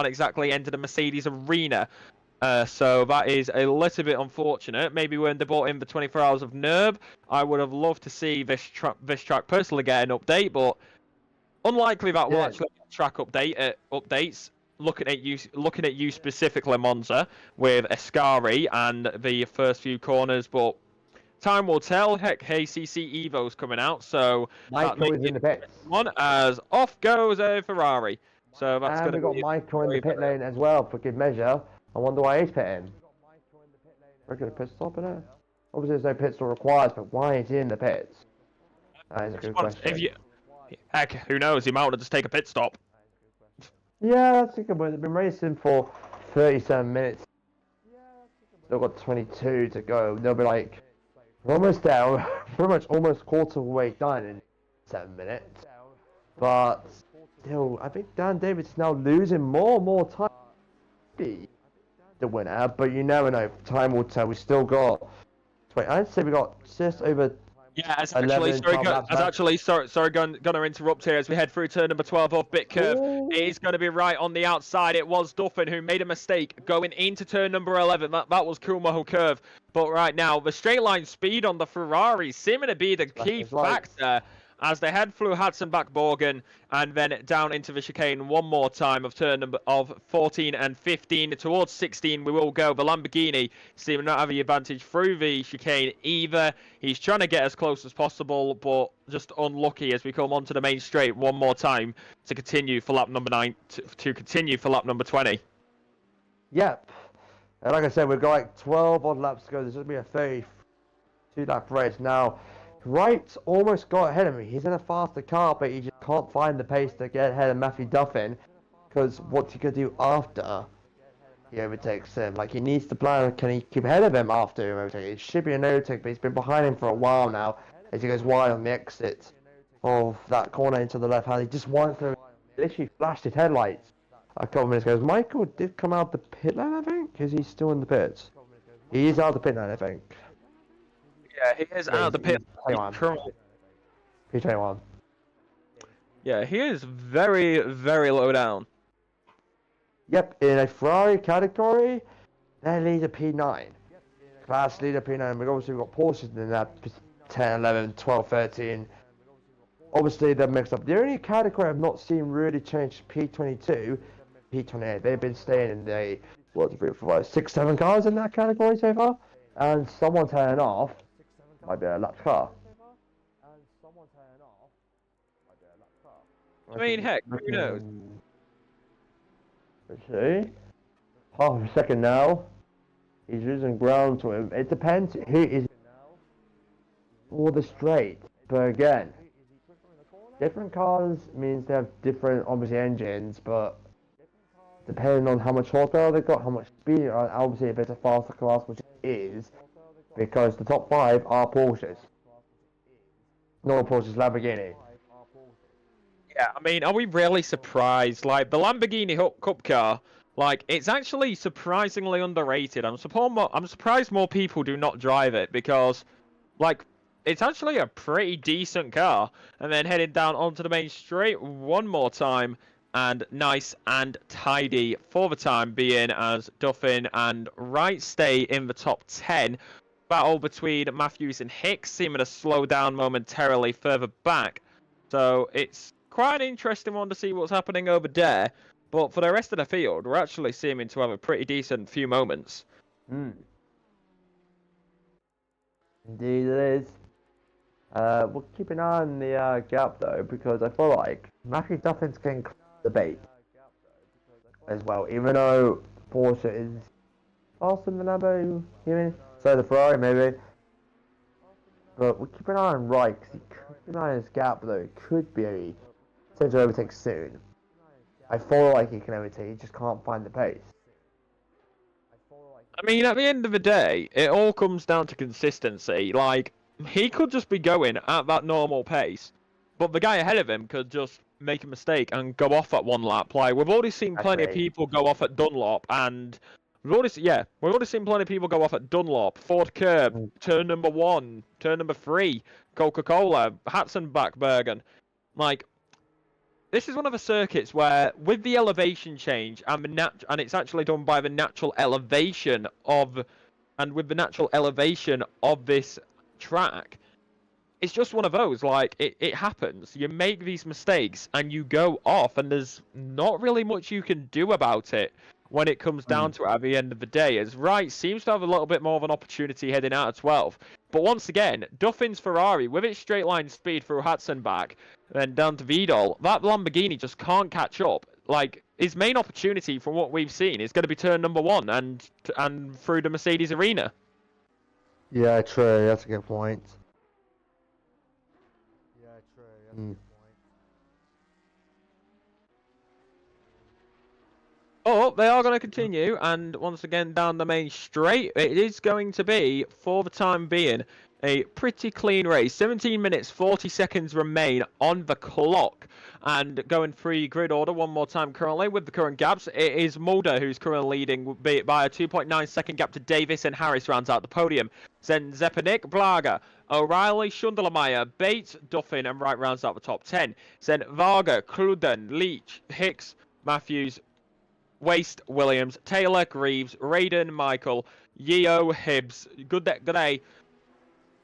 exactly enter the Mercedes arena. So that is a little bit unfortunate. Maybe when they brought in the 24 Hours of Nurb, I would have loved to see this track personally get an update, but unlikely that will actually get track updates. Looking at you specifically, Monza, with Ascari and the first few corners, but time will tell. Heck, ACC Evo's coming out, so Michael is in the pits. As off goes a Ferrari. So that's going to be. And we got Michael in the pit lane as well for good measure. I wonder why he's pitting. Regular pit stop in it. Obviously, there's no pit stop required, but why is he in the pits? That is a good question. Heck, who knows? He might want to just take a pit stop. Yeah, that's a good one. They've been racing for 37 minutes. Still got 22 to go. They'll be like, we're almost down. Pretty much almost quarter of the way done in 7 minutes. But still, I think Dan Davis is now losing more and more time to be the winner. But you never know. Time will tell. We still got. Wait, I'd say we got just over. Yeah, sorry, going to interrupt here as we head through turn number 12 off Bit Curve. It is going to be right on the outside. It was Duffin who made a mistake going into turn number 11. That was Kumaho Curve. But right now, the straight line speed on the Ferrari seeming to be the key factor as they head through Hatzenbach-Borgen and then down into the chicane one more time of turn number of 14 and 15. Towards 16 we will go. The Lamborghini seeming not have the advantage through the chicane either. He's trying to get as close as possible, but just unlucky as we come onto the main straight one more time to continue for lap number 9 to continue for lap number 20. Yep. And like I said, we've got like 12 odd laps to go. There's going to be a 32 lap race now. Wright almost got ahead of me. He's in a faster car, but he just can't find the pace to get ahead of Matthew Duffin. Because what's he going to do after he overtakes him? Like, he needs to plan, can he keep ahead of him after he overtakes? It should be an overtake, but he's been behind him for a while now. As he goes wide on the exit of that corner into the left hand. He just went through, literally flashed his headlights a couple minutes ago. Michael did come out the pit lane, I think? Is he still in the pits? He is out the pit lane, I think. Yeah, he is out of the pit. P21. Yeah, he is very, very low down. Yep, in a Ferrari category, they lead a P9. Class leader P9. We've obviously got Porsches in that 10, 11, 12, 13. Obviously, they're mixed up. The only category I've not seen really change P22, P28. They've been staying in the, 6, 7 cars in that category so far. And someone turning off. Might be a lap car. I mean, heck, who knows? Let's see. Half a second now. He's losing ground to him. It depends who is for the straight. But again, different cars means they have different, obviously, engines. But depending on how much horsepower they've got, how much speed, obviously, if it's a faster class, which it is, because the top 5 are Porsches. Not Porsches, Lamborghini. Yeah, I mean, are we really surprised? Like, the Lamborghini Cup car, like, it's actually surprisingly underrated. I'm surprised more people do not drive it because, like, it's actually a pretty decent car. And then heading down onto the main straight one more time, and nice and tidy for the time being as Duffin and Wright stay in the top 10. Battle between Matthews and Hicks seeming to slow down momentarily further back. So it's quite an interesting one to see what's happening over there. But for the rest of the field, we're actually seeming to have a pretty decent few moments. Indeed it is. We'll keep an eye on the gap though, because I feel like Matthew Duffin's getting debate as well, even though Porsche is faster than the Lambo, so the Ferrari maybe. But we'll keep an eye on Wright, because he could keep an eye on his gap though. It could be set to overtake soon. I feel like he can overtake, he just can't find the pace. I mean, at the end of the day, it all comes down to consistency. Like, he could just be going at that normal pace, but the guy ahead of him could just make a mistake and go off at one lap. Like, we've already seen plenty of people go off at Dunlop, and we've already seen plenty of people go off at Dunlop, Ford Curb, turn number 1, turn number 3, Coca-Cola, Hatzenbach-Bergen. Like, this is one of the circuits where, with the elevation change and it's actually done by the natural elevation of, and with the natural elevation of this track, it's just one of those. Like, it happens. You make these mistakes and you go off, and there's not really much you can do about it when it comes down to it at the end of the day. As Wright seems to have a little bit more of an opportunity heading out of 12. But once again, Duffin's Ferrari, with its straight line speed through Hatzenbach, then down to Vidal, that Lamborghini just can't catch up. Like, his main opportunity from what we've seen is going to be turn number 1 and through the Mercedes arena. Yeah, true. That's a good point. Oh, they are going to continue, and once again down the main straight, it is going to be, for the time being, a pretty clean race. 17 minutes, 40 seconds remain on the clock. And going through grid order one more time currently with the current gaps, it is Mulder who's currently leading by a 2.9 second gap to Davis, and Harris rounds out the podium. Then Zepanik, Blaga, O'Reilly, Schundermeyer, Bates, Duffin, and Wright rounds out the top 10. Then Varga, Cruden, Leach, Hicks, Matthews, Waste, Williams, Taylor, Greaves, Raiden, Michael, Yeo, Hibbs, Good Day,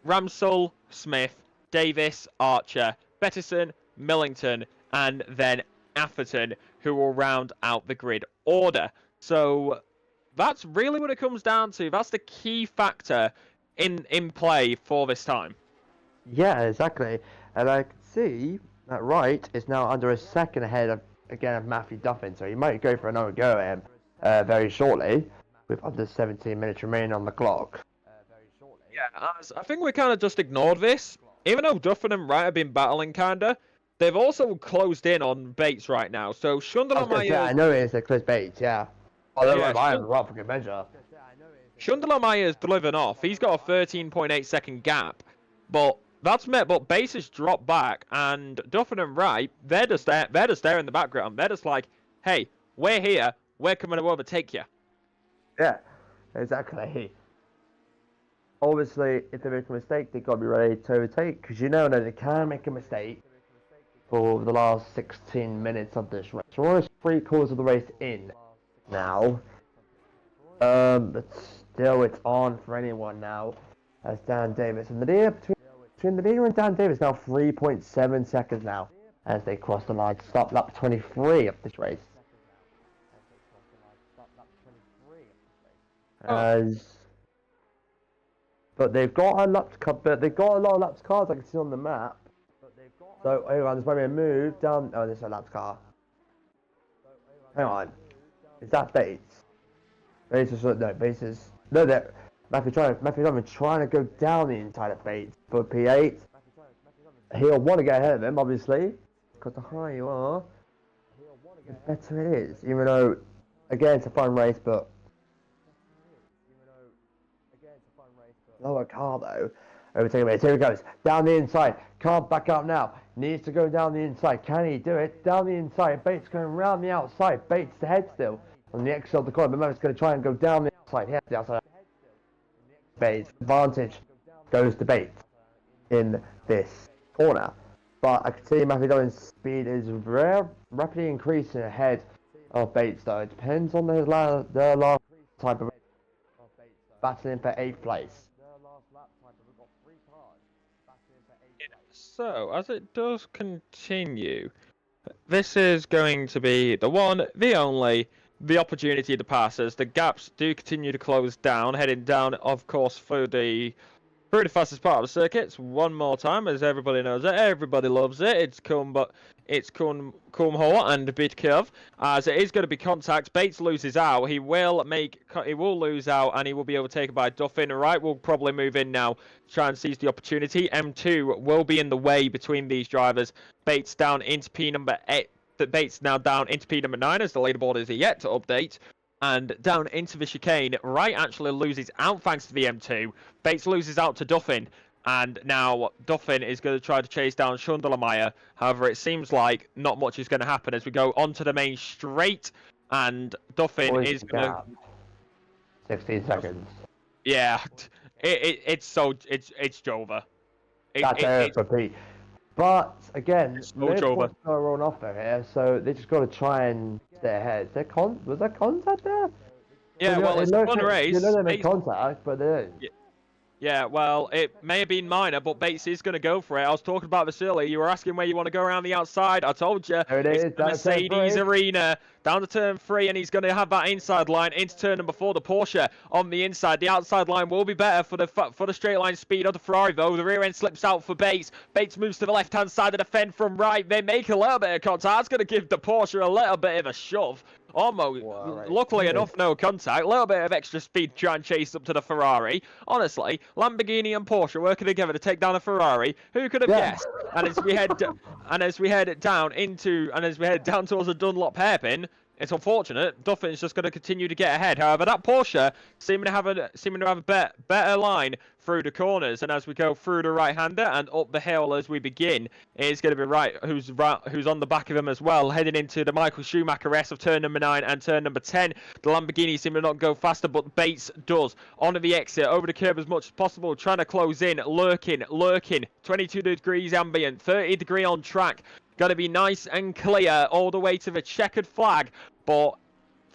Ramsell, Smith, Davis, Archer, Bettison, Millington, and then Atherton, who will round out the grid order. So that's really what it comes down to. That's the key factor in play for this time. Yeah, exactly. And I can see that Wright is now under a second ahead of Matthew Duffin, so he might go for another go at him very shortly, with under 17 minutes remaining on the clock. Yeah, I think we kind of just ignored this. Even though Duffin and Wright have been battling kinda, they've also closed in on Bates right now. So Schundermeyer... I know it's a close Bates, yeah. Although I have a rough for good measure. Schundermeyer's driven off. He's got a 13.8 second gap, but but Bates has dropped back, and Duffin and Wright, they're just there in the background. They're just like, hey, we're here, we're coming to overtake you. Yeah, exactly. Obviously, if they make a mistake, they've got to be ready to overtake, because that they can make a mistake for the last 16 minutes of this race. We're almost 3/4 of the race in now. But still, it's on for anyone now, as Dan Davis and the leader between the leader and Dan Davis now 3.7 seconds now as they cross the line to start lap 23 of this race. But they've got a lot of laps cars I can see on the map. So hang on, there's probably a move down. Oh, there's a laps car. Hang on, is that Bates? Bates is Matthew trying to go down the inside of Bates for P8. He'll want to get ahead of him, obviously, because the higher you are, the better it is. Even though, again, it's a fun race, but lower car though. Overtaking Bates. Here he goes. Down the inside. Can't back up now. Needs to go down the inside. Can he do it? Down the inside. Bates going round the outside. Bates ahead still. On the exit of the corner. But Maverick's going to try and go down the outside. Here, the outside. Bates. Advantage goes to Bates in this corner. But I can see Matthew Dolan's speed is rapidly increasing ahead of Bates though. It depends on the last type of battling for 8th place. So, as it does continue, this is going to be the one, the only, the opportunity to pass as the gaps do continue to close down, heading down, of course, through the fastest part of the circuits. One more time, as everybody knows it, everybody loves it. It's Kumho and Bidkov, as it is going to be contact. Bates loses out. He will lose out, and he will be overtaken by Duffin. Right, we'll probably move in now, try and seize the opportunity. M2 will be in the way between these drivers. Bates down into P number 8. Bates now down into P number 9 as the leaderboard is yet to update. And down into the chicane. Wright actually loses out thanks to the M2. Bates loses out to Duffin. And now Duffin is going to try to chase down Schundermeyer. However, it seems like not much is going to happen as we go onto the main straight. And Duffin is going to... 16 seconds. Yeah. It's over. That's it for Pete. But again, Liverpool's going to run off there here, so they just got to try and stay ahead. Was there contact there? Yeah, well, it's a fun race. You know they made contact, but they didn't. Yeah, well, it may have been minor, but Bates is going to go for it. I was talking about this earlier. You were asking where you want to go around the outside. I told you. There it is. It's the Mercedes Arena. Down to turn 3, and he's going to have that inside line into turn number 4. The Porsche on the inside. The outside line will be better for the straight line speed of the Ferrari, though. The rear end slips out for Bates. Bates moves to the left-hand side of the fend from right. They make a little bit of contact. That's going to give the Porsche a little bit of a shove. Almost. Right. Luckily enough, no contact. A little bit of extra speed to try and chase up to the Ferrari. Honestly, Lamborghini and Porsche working together to take down a Ferrari. Who could have guessed? And as we head down towards the Dunlop hairpin, it's unfortunate. Duffin's just going to continue to get ahead. However, that Porsche seeming to have a better line through the corners. And as we go through the right-hander and up the hill as we begin, it's going to be Wright who's on the back of him as well, heading into the Michael Schumacher S of turn number 9 and turn number 10. The Lamborghini seem to not go faster, but Bates does. Onto the exit, over the curb as much as possible, trying to close in, lurking. 22 degrees ambient, 30 degree on track. Got to be nice and clear all the way to the checkered flag. But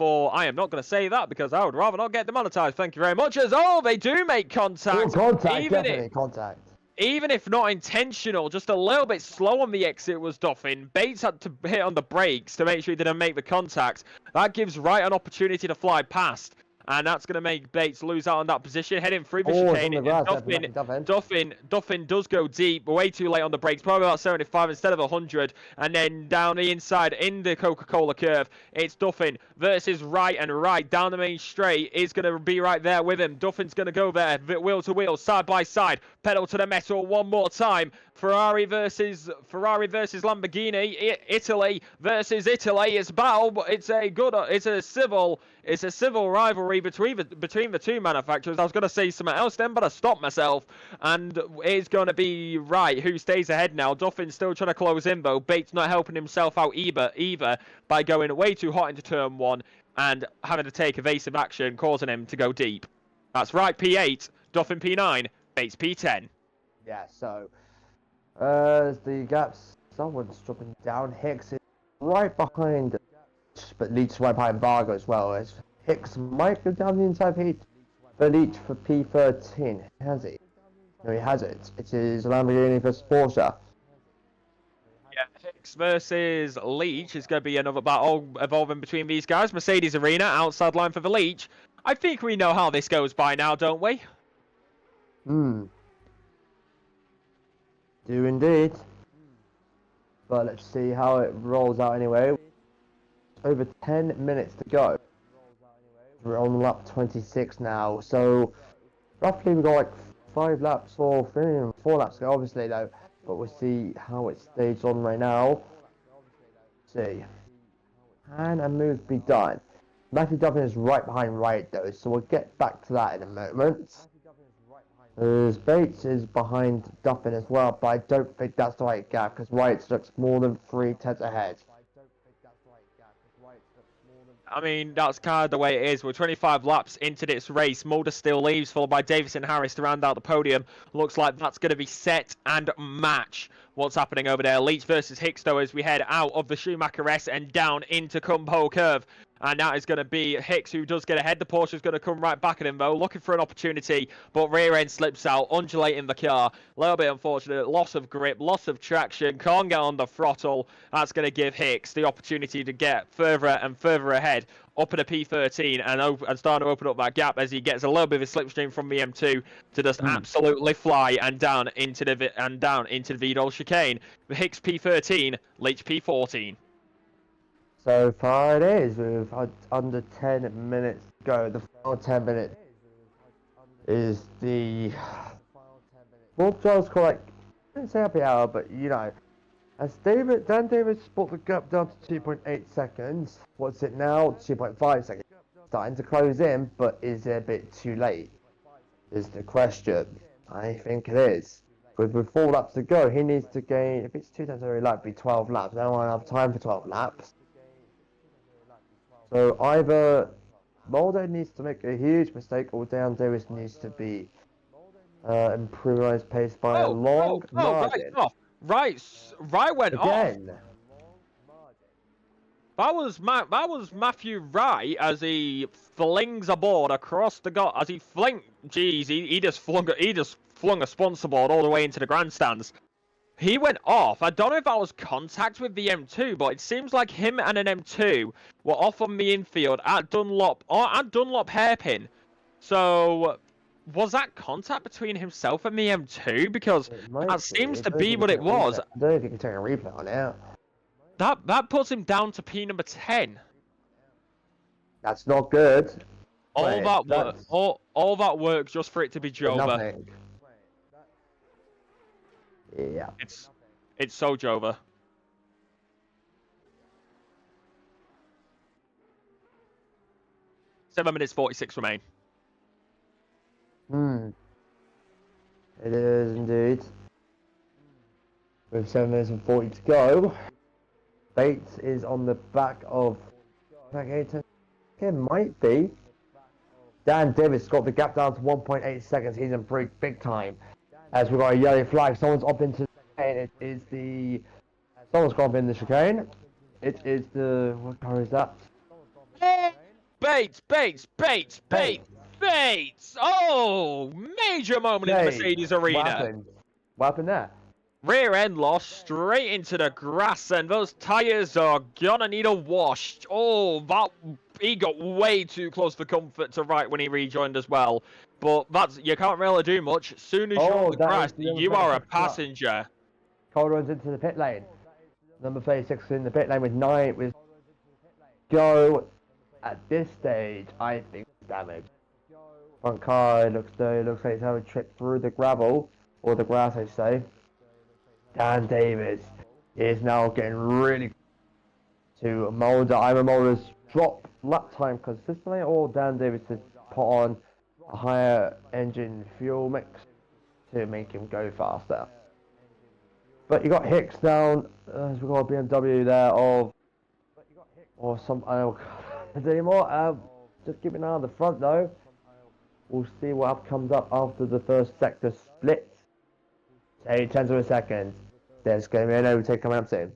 I am not going to say that because I would rather not get demonetized. Thank you very much. They do make contact. Contact. Even if not intentional, just a little bit slow on the exit was Duffin. Bates had to hit on the brakes to make sure he didn't make the contact. That gives Wright an opportunity to fly past. And that's going to make Bates lose out on that position, heading through the chicane. Duffin does go deep, way too late on the brakes, probably about 75 instead of 100. And then down the inside in the Coca-Cola curve, it's Duffin versus Wright, and Wright down the main straight is going to be right there with him. Duffin's going to go there, wheel to wheel, side by side, pedal to the metal one more time. Ferrari versus Lamborghini, Italy versus Italy. It's battle, but it's a civil rivalry between the two manufacturers. I was going to say something else then, but I stopped myself. And it's going to be Wright who stays ahead now. Duffin's still trying to close in though. Bates not helping himself out either by going way too hot into turn 1 and having to take evasive action, causing him to go deep. That's Wright P8, Duffin P9, Bates P10. Yeah, so as the gaps, someone's dropping down. Hicks is right behind, but Leach right behind Vargo as well. As Hicks might go down the inside Heat for Leach for P13. Has he? No, he hasn't. It is Lamborghini versus Porsche. Yeah, Hicks versus Leach is going to be another battle evolving between these guys. Mercedes Arena, outside line for the Leach. I think we know how this goes by now, don't we? Do indeed. But let's see how it rolls out anyway. Over 10 minutes to go. We're on lap 26 now, so roughly we've got like 5 laps or 4 laps to go, obviously though. But we'll see how it stays on right now. Let's see. Can a move be done? Matthew Duffin is right behind Wright though, so we'll get back to that in a moment. Bates is behind Duffin as well, but I don't think that's the right gap because Wright looks more than 3 tenths ahead. I mean, that's kind of the way it is. We're 25 laps into this race. Mulder still leaves, followed by Davis and Harris to round out the podium. Looks like that's going to be set and match what's happening over there. Leach versus Hicks, though, as we head out of the Schumacher S and down into Kumho Curve. And that is going to be Hicks, who does get ahead. The Porsche is going to come right back at him, though, looking for an opportunity. But rear end slips out, undulating the car. A little bit unfortunate. Loss of grip, loss of traction. Can't get on the throttle. That's going to give Hicks the opportunity to get further and further ahead up at a P13 and starting to open up that gap as he gets a little bit of a slipstream from the M2 to just absolutely fly and down into the Vidal chicane. Hicks P13, Leach P14. So far it is, with under 10 minutes to go. The final 10 minutes is the... Well, Charles I didn't say happy hour, but you know, as Dan Davis brought the gap down to 2.8 seconds. What's it now? 2.5 seconds. Starting to close in, but is it a bit too late? Is the question. I think it is. With 4 laps to go, he needs to gain, if it's 2 times every lap, it'd be 12 laps. I don't want to have time for 12 laps. So either Mulder needs to make a huge mistake or Dan Davis needs to be improving his pace by a long margin. Right went again. Off. That was Matthew Wright as he flings a board across the as he flung. Jeez, he just flung a sponsor board all the way into the grandstands. He went off. I don't know if that was contact with the M2, but it seems like him and an M2 were off on the infield at Dunlop hairpin. So was that contact between himself and the M2? Because that seems to be what it was. I don't know if you can take a replay on it. That puts him down to P number 10. That's not good. All that work just for it to be Jova. Yeah. It's so Jova. Seven minutes 46 remain. It is indeed. With 7 minutes and 40 to go. Bates is on the back of it might be. Dan Davis got the gap down to 1.8 seconds. He's improved big time. As we've got a yellow flag, someone's up into the chicane. Someone's gone up in the chicane. It is the... What car is that? Bates! Oh! Major moment in the Mercedes arena. What happened there? Rear end loss straight into the grass, and those tyres are gonna need a wash. Oh, he got way too close for comfort to right when he rejoined as well. But you can't really do much. As soon as you're on the grass, you are a passenger. Cole runs into the pit lane. Number 36 in the pit lane with 9 with Joe. At this stage, I think damage. Front car looks like it's having a trip through the gravel, or the grass I should say. Dan Davis is now getting really to Mulder. Either Mulder's drop lap time consistently, or Dan Davis has put on a higher engine fuel mix to make him go faster. But you got Hicks down, we've got a BMW there or some, I don't know anymore. Just keep an eye on the front though. We'll see what comes up after the first sector split. 8 tenths of a second. There's going to be an overtake coming up soon.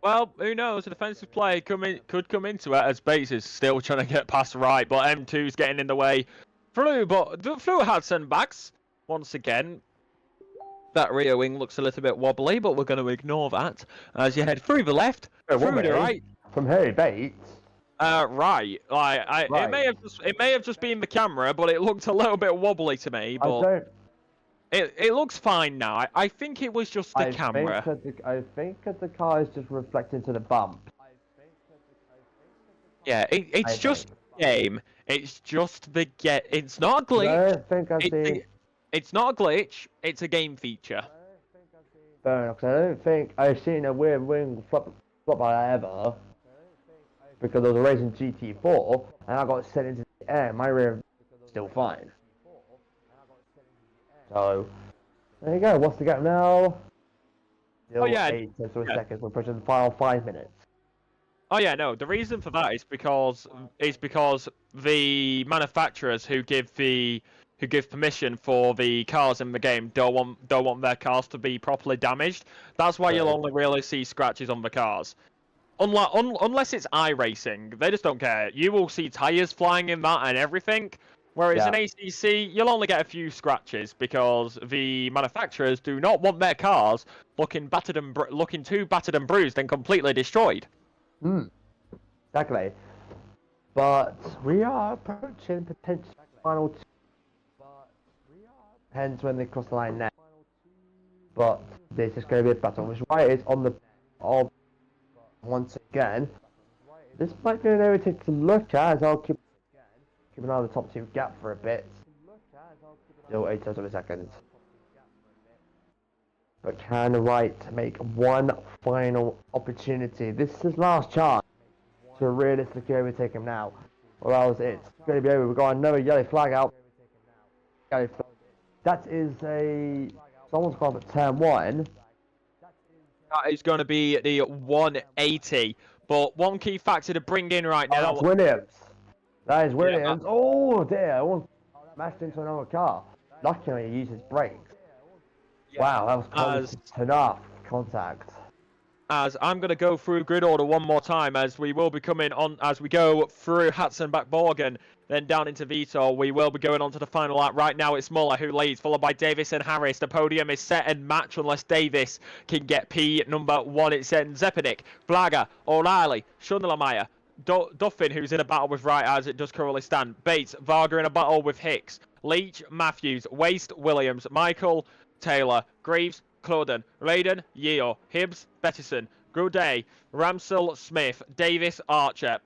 Well, who knows? A defensive play could come into it as Bates is still trying to get past right, but M2's getting in the way. Flew had sandbags once again. That rear wing looks a little bit wobbly, but we're going to ignore that as you head through the left, through the right. From Harry Bates. Right. It may have just been the camera, but it looked a little bit wobbly to me. But it looks fine now. I think it was just the camera. I think that the car is just reflecting to the bump. Yeah, it's just the game. It's just the It's not a glitch. It's not a glitch. It's a game feature. Fair enough. I don't think I've seen a weird wing flop ever. Because I was racing GT4 and I got sent into the air. My rear was still fine. So, there you go. What's the gap now? Still Oh yeah. 8 seconds. We're pushing the final 5 minutes. Oh yeah, no. The reason for that is because the manufacturers who give permission for the cars in the game don't want their cars to be properly damaged. That's why you'll only really see scratches on the cars. Unless it's iRacing, they just don't care. You will see tires flying in that and everything. Whereas in ACC, you'll only get a few scratches because the manufacturers do not want their cars looking too battered and bruised and completely destroyed. Exactly. But we are approaching potential final 2. Hence when they cross the line next. But this is going to be a battle, which is why it's on the once again. This might be an area to take a look at, as I'll keep an eye on the top 2 gap for a bit. Still 8 seconds. But can Wright make one final opportunity? This is his last chance to realistically overtake him now, or else it's going to be over. We've got another yellow flag out. That is someone's called at turn 1. That is going to be the 180. But one key factor to bring in right now. That's Williams. That is Williams. Oh dear! I almost smashed into another car. Luckily, he used his brakes. Wow, that was close enough contact. As I'm going to go through grid order one more time, as we will be coming on, as we go through Hatzenbach-Borgen, then down into Vitor, we will be going on to the final lap. Right now it's Muller who leads, followed by Davis and Harris. The podium is set and match unless Davis can get P number 1. It's Zepanik, Blaga, O'Reilly, Schundlermeyer, Duffin, who's in a battle with Wright as it does currently stand. Bates, Varga in a battle with Hicks. Leach, Matthews, Waste, Williams, Michael, Taylor, Greaves, Cloden, Raiden, Yeo, Hibbs, Bettison, Goudet, Ramsell, Smith, Davis, Archer,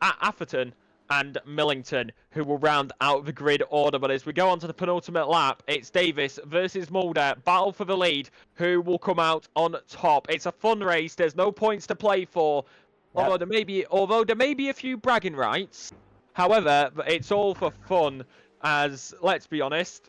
Atherton, and Millington, who will round out the grid order. But as we go on to the penultimate lap, it's Davis versus Mulder, battle for the lead, who will come out on top. It's a fun race. There's no points to play for, although there may be a few bragging rights. However, it's all for fun. As let's be honest,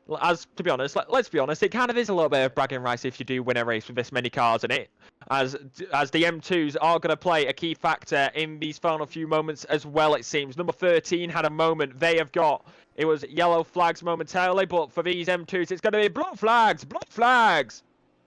let's be honest, it kind of is a little bit of bragging rights if you do win a race with this many cars in it, as the M2s are going to play a key factor in these final few moments as well, it seems. Number 13 had a moment. It was yellow flags momentarily, but for these M2s, it's going to be blue flags.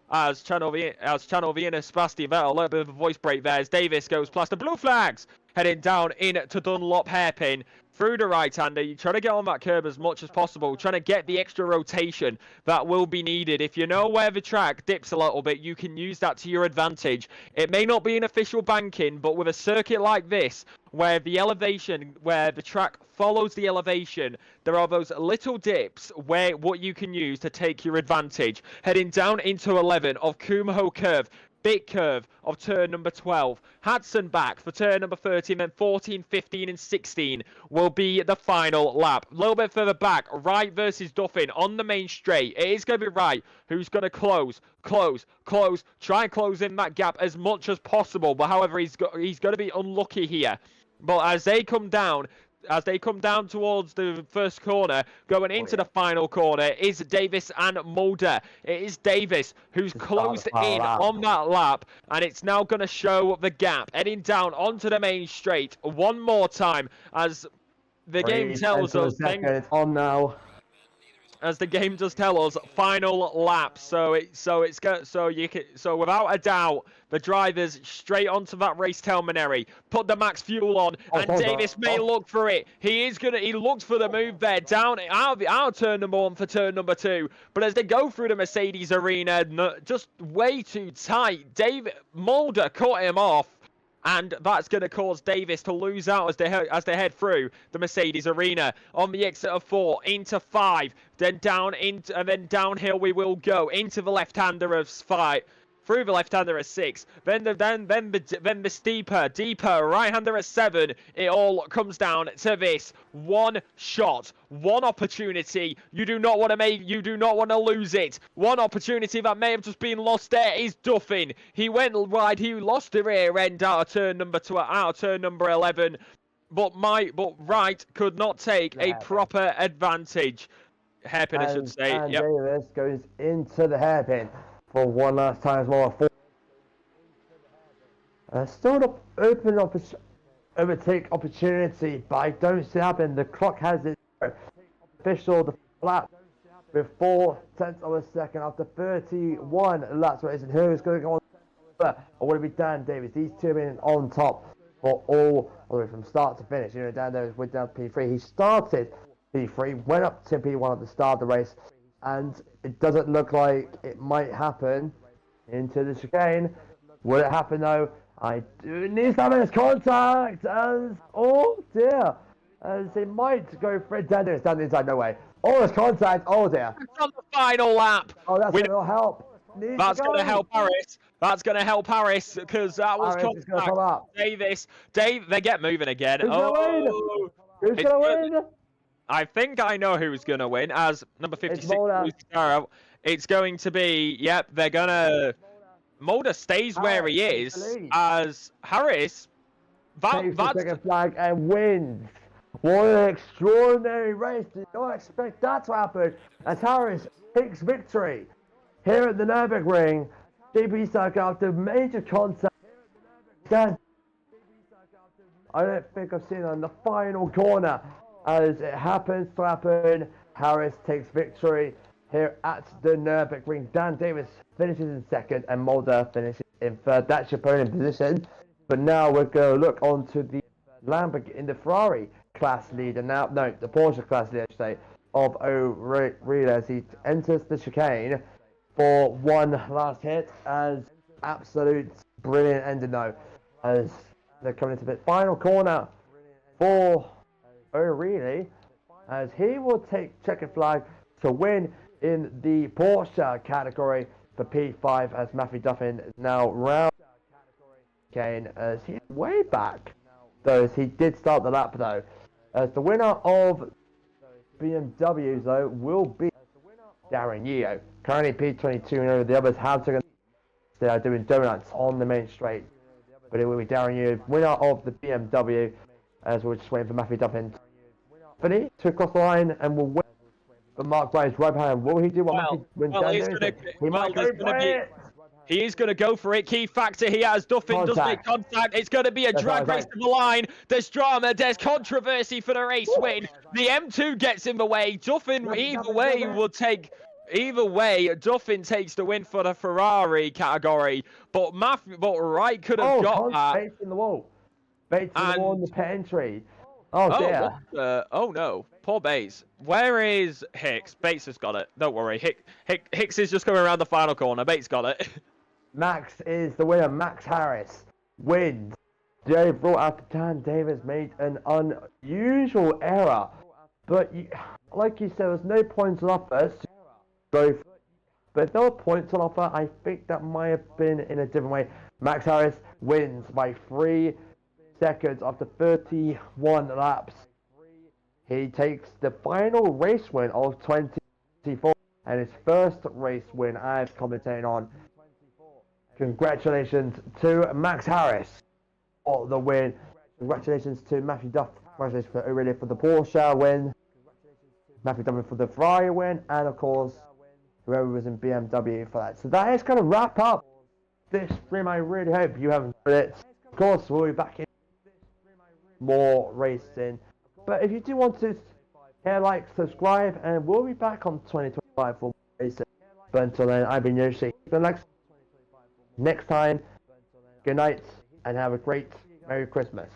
As Channel Vienna, Sebastian Vettel, a little bit of a voice break there as Davis goes past the blue flags, heading down into Dunlop hairpin. Through the right-hander, you try to get on that curb as much as possible, trying to get the extra rotation that will be needed. If you know where the track dips a little bit, you can use that to your advantage. It may not be an official banking, but with a circuit like this, where the track follows the elevation, there are those little dips what you can use to take your advantage. Heading down into 11 of Kumho curve. Big curve of turn number 12. Hudson back for turn number 13, then 14, 15, and 16 will be the final lap. A little bit further back, Wright versus Duffin on the main straight. It is going to be Wright who's going to close, try and close in that gap as much as possible. But however, he's going to be unlucky here. But as they come down towards the first corner, going into the final corner, is Davis and Mulder. It is Davis who's closed in on that lap, and it's now going to show the gap. Heading down onto the main straight one more time, as the game tells us. On now. As the game does tell us, final lap. So without a doubt, the drivers straight onto that race terminary, put the max fuel on, and Davis may look for it. He looked for the move there, down out of turn number 1 for turn number 2. But as they go through the Mercedes arena, just way too tight, Mulder cut him off. And that's going to cause Davis to lose out as they head through the Mercedes arena. On the exit of 4 into 5, then downhill we will go into the left-hander of 5. Through the left-hander at 6, then the deeper right-hander at 7. It all comes down to this one shot, one opportunity. You do not want to lose it. One opportunity that may have just been lost there is Duffin. He went wide. He lost the rear end out of turn number 11. Wright could not take a proper advantage. Hairpin, I should say. And Davis goes into the hairpin for one last time as well. Still an open overtake opportunity, but I don't see it happen. The clock has it official, the lap with 0.4 of a second after 31 laps racing. Who's going to go on? Or would it be Dan Davis? These two have been on top for all the way from start to finish. You know, Dan Davis went down P3. He started P3, went up to P1 at the start of the race, and it doesn't look like it might happen into the chicane. Will it happen though? I do need some of this contact, as oh dear, as he might go for it. Dan Davis down the inside, no way. Oh, there's contact. Oh dear. It's on the final lap. Oh, that's going to help. That's going to help Harris. That's going to help Harris because that was contact. Davis. They get moving again. Who's going to win? I think I know who's going to win as number 56. It's going to be, yep, they're going to... Mulder stays where he is as Harris... takes the second flag and wins. What an extraordinary race. Did not expect that to happen as Harris takes victory here at the Nurburgring. GP circuit after major contact. Then I don't think I've seen it on the final corner as it happens to happen. Harris takes victory here at the Nurburgring. Dan Davis finishes in second and Mulder finishes in third. That's your podium position. But now we're going to look onto the Lamborghini in the Ferrari class leader now. No, the Porsche class leader, I should say, of O'Reilly as he enters the chicane for one last hit as absolute brilliant ending though as they're coming into the final corner for O'Reilly as he will take checkered flag to win in the Porsche category for P5 as Matthew Duffin now round Kane as he's way back though as he did start the lap though as the winner of BMWs though will be Darren Yeo. Currently P22 and the others have taken. They are doing donuts on the main straight. But it will be Darren Yeo, winner of the BMW, as we're just waiting for Matthew Duffin to cross the line and will win. But Mark Bryan's right behind. Will he do what Matthew wins down He might go for it. He is going to go for it. Key factor he has. Duffin does make contact. It's going to be a drag race to the line. There's drama. There's controversy for the race win. The M2 gets in the way. Duffin, either way, will take... Either way, Duffin takes the win for the Ferrari category. But Wright could have got that. Bates in the wall. Bates in the wall in the pit entry. Oh, dear. Oh, no. Poor Bates. Where is Hicks? Bates has got it. Don't worry. Hicks is just coming around the final corner. Bates got it. Max is the winner. Max Harris wins. Jerry brought out Dan Davis made an unusual error. But like you said, there's no points on offer. Both. But if there were points on offer, I think that might have been in a different way. Max Harris wins by 3 seconds after 31 laps. He takes the final race win of 2024 and his first race win as commentating on. Congratulations to Max Harris for the win. Congratulations to Matthew Duff. Congratulations for O'Reilly for the Porsche win. Matthew Duff for the Ferrari win. And of course, whoever was in BMW for that. So that is going to wrap up this stream. I really hope you have enjoyed it. Of course, we'll be back in more racing. But if you do want to hit like, subscribe, and we'll be back on 2025 for more racing. But until then, I've been Yoshi. Next time, good night, and have a great Merry Christmas.